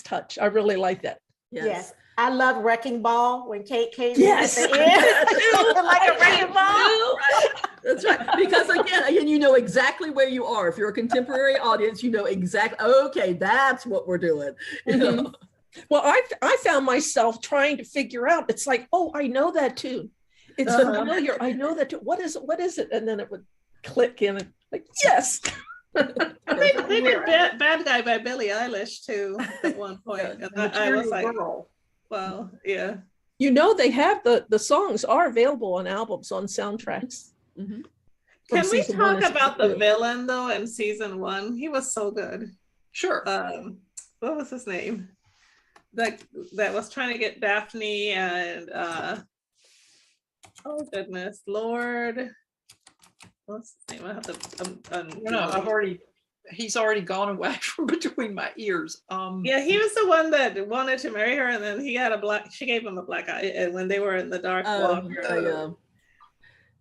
touch. I really like that. Yes. I love Wrecking Ball when Kate came Yes. in at the end. Like a wrecking ball. Right. That's right. Because again, you know exactly where you are. If you're a contemporary audience, you know exactly, okay, that's what we're doing. You know? Well, I found myself trying to figure out, it's like, oh, I know that tune. It's familiar. I know that tune. What is it? And then it would click in and like, yes. They did Bad Guy by Billie Eilish too at one point. Yeah, And I was like, Girl. well, yeah. They have the songs are available on albums, on soundtracks. Mhm. Can we season one talk and about season the two. villain though in season 1? He was so good. Sure. What was his name? That was trying to get Daphne and oh goodness, Lord. What's his name? I have to. He's already gone away from between my ears. Yeah, he was the one that wanted to marry her, and then she gave him a black eye, and when they were in the dark walk,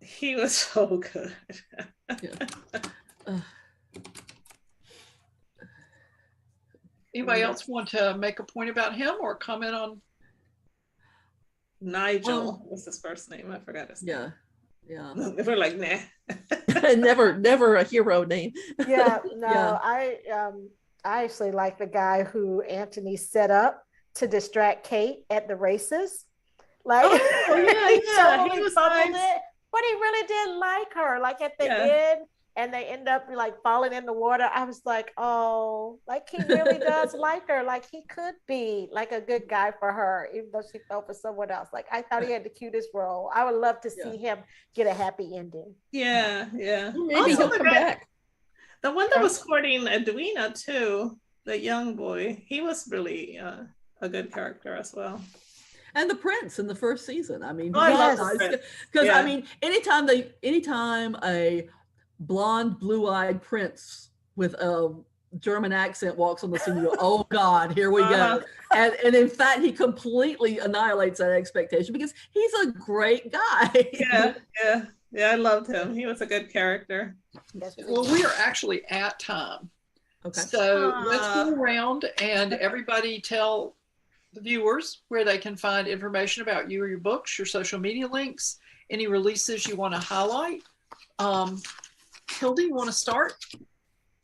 he was so good. Anybody else want to make a point about him or comment on? Nigel was his first name. I forgot his name. Yeah. We're like, nah. never a hero name. Yeah, no, Yeah. I actually like the guy who Anthony set up to distract Kate at the races. Like, he totally was fumbled nice. it, but he really did like her. Like at the Yeah. end, and they end up like falling in the water. I was like, oh, like he really does like her. Like he could be like a good guy for her, even though she fell for someone else. Like I thought he had the cutest role. I would love to see him get a happy ending. Yeah. Maybe Also, he'll the come guy- back. The one that was courting Edwina too, the young boy, he was really a good character as well. And the prince in the first season. I mean, I love the prince. because Yeah. I mean, anytime a blonde, blue-eyed prince with a German accent walks on the scene, you go, oh God, here we go. And in fact, he completely annihilates that expectation because he's a great guy. Yeah, I loved him. He was a good character. Well, we are actually at time. Okay. So let's go around and everybody tell the viewers where they can find information about you or your books, your social media links, any releases you want to highlight. Hildie, you want to start?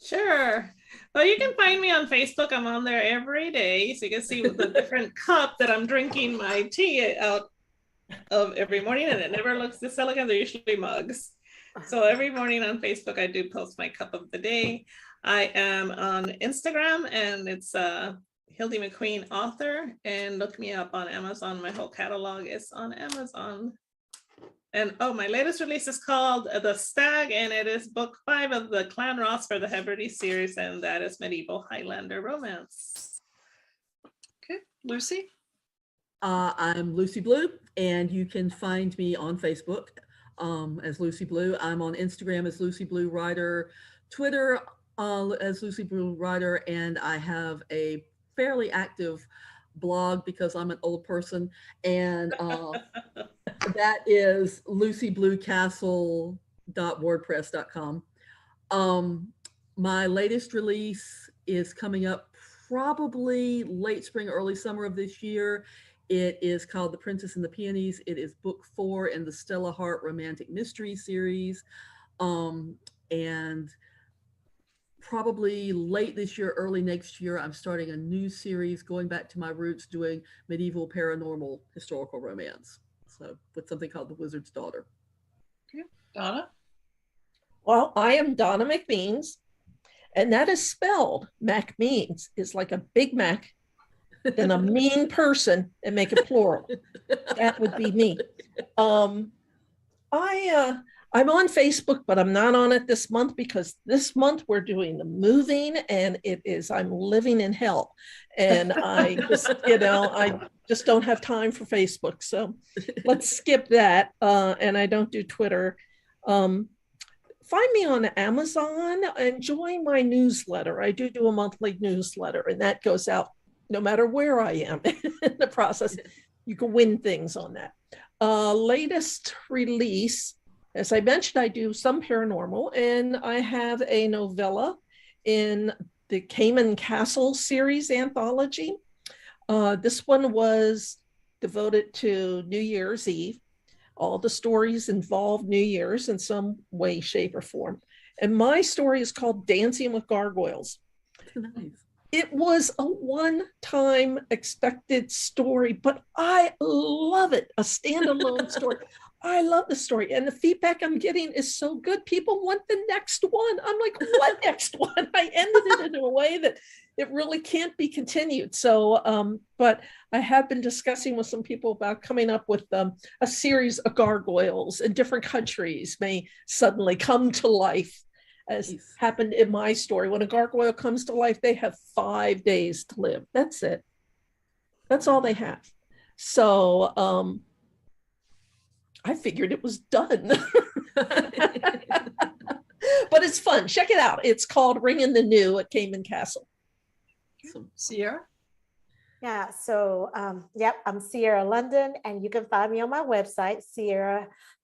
Sure. Well, you can find me on Facebook. I'm on there every day. So you can see the different cup that I'm drinking my tea out of every morning, and it never looks this elegant. They're usually mugs. So every morning on Facebook, I do post my cup of the day. I am on Instagram, and it's Hildie McQueen author, and look me up on Amazon. My whole catalog is on Amazon. And my latest release is called The Stag, and it is book 5 of the Clan Ross for the Hebrides series, and that is medieval Highlander romance. Okay, Lucy? I'm Lucy Blue, and you can find me on Facebook as Lucy Blue. I'm on Instagram as Lucy Blue Writer, Twitter as Lucy Blue Writer, and I have a fairly active blog because I'm an old person, and that is lucybluecastle.wordpress.com. My latest release is coming up probably late spring, early summer of this year. It is called The Princess and the Peonies. It is book 4 in the Stella Hart romantic mystery series. And probably late this year, early next year, I'm starting a new series going back to my roots, doing medieval paranormal historical romance. So with something called The Wizard's Daughter. Okay, Donna? Well, I am Donna MacMeans, and that is spelled MacMeans. It's like a Big Mac and a mean person and make it plural. That would be me. I'm on Facebook, but I'm not on it this month because this month we're doing the moving, and I'm living in hell. And I just don't have time for Facebook. So let's skip that. And I don't do Twitter. find me on Amazon and join my newsletter. I do a monthly newsletter, and that goes out no matter where I am in the process. You can win things on that. Latest release, as I mentioned, I do some paranormal, and I have a novella in the Cayman Castle series anthology. This one was devoted to New Year's Eve. All the stories involve New Year's in some way, shape, or form. And my story is called Dancing with Gargoyles. Nice. It was a one-time expected story, but I love it. A standalone story. I love the story. And the feedback I'm getting is so good. People want the next one. I'm like, what next one? I ended it in a way that it really can't be continued. So, but I have been discussing with some people about coming up with a series of gargoyles in different countries may suddenly come to life, as happened in my story. When a gargoyle comes to life, they have 5 days to live. That's it. That's all they have. So I figured it was done. But it's fun. Check it out. It's called Ringing the New at Cayman Castle. Siera? Yeah, so yep, I'm Siera London, and you can find me on my website,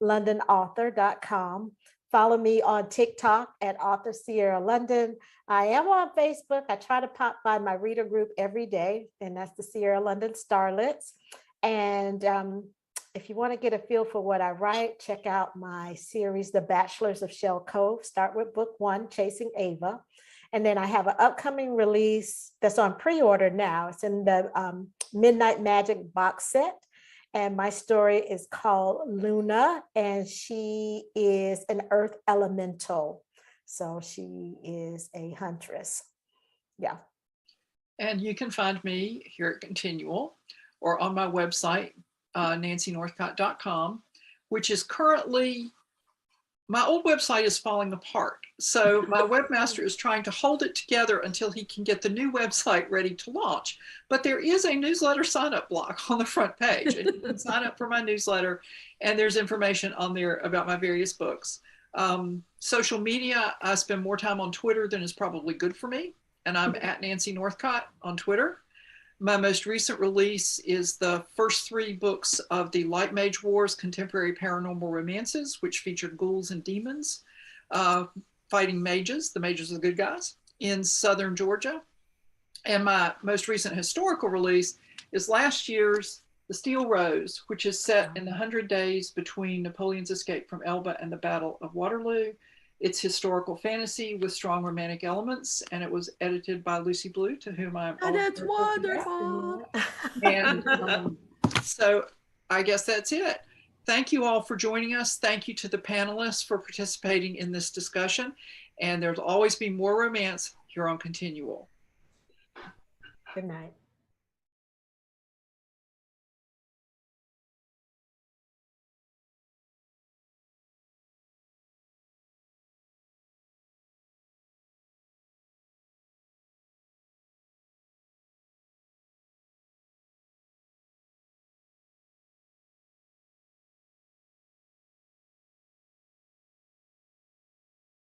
sieralondonauthor.com. Follow me on TikTok at author Siera London. I am on Facebook. I try to pop by my reader group every day, and that's the Siera London Starlets. And if you want to get a feel for what I write, check out my series, The Bachelors of Shell Cove. Start with book 1, Chasing Ava. And then I have an upcoming release that's on pre-order now. It's in the Midnight Magic box set. And my story is called Luna, and she is an earth elemental. So she is a huntress. Yeah. And you can find me here at ConTinual or on my website, nancynorthcott.com, which is currently, my old website is falling apart. So my webmaster is trying to hold it together until he can get the new website ready to launch. But there is a newsletter sign-up block on the front page, and you can sign up for my newsletter, and there's information on there about my various books. Social media, I spend more time on Twitter than is probably good for me, and I'm at Nancy Northcott on Twitter. My most recent release is the first 3 books of the Light Mage Wars Contemporary Paranormal Romances, which featured ghouls and demons fighting mages. The mages are the good guys in southern Georgia. And my most recent historical release is last year's The Steel Rose, which is set in the 100 days between Napoleon's escape from Elba and the Battle of Waterloo. It's historical fantasy with strong romantic elements, and it was edited by Lucy Blue, to whom I'm. Oh, that's wonderful. And so I guess that's it. Thank you all for joining us. Thank you to the panelists for participating in this discussion. And there'll always be more romance here on ConTinual. Good night.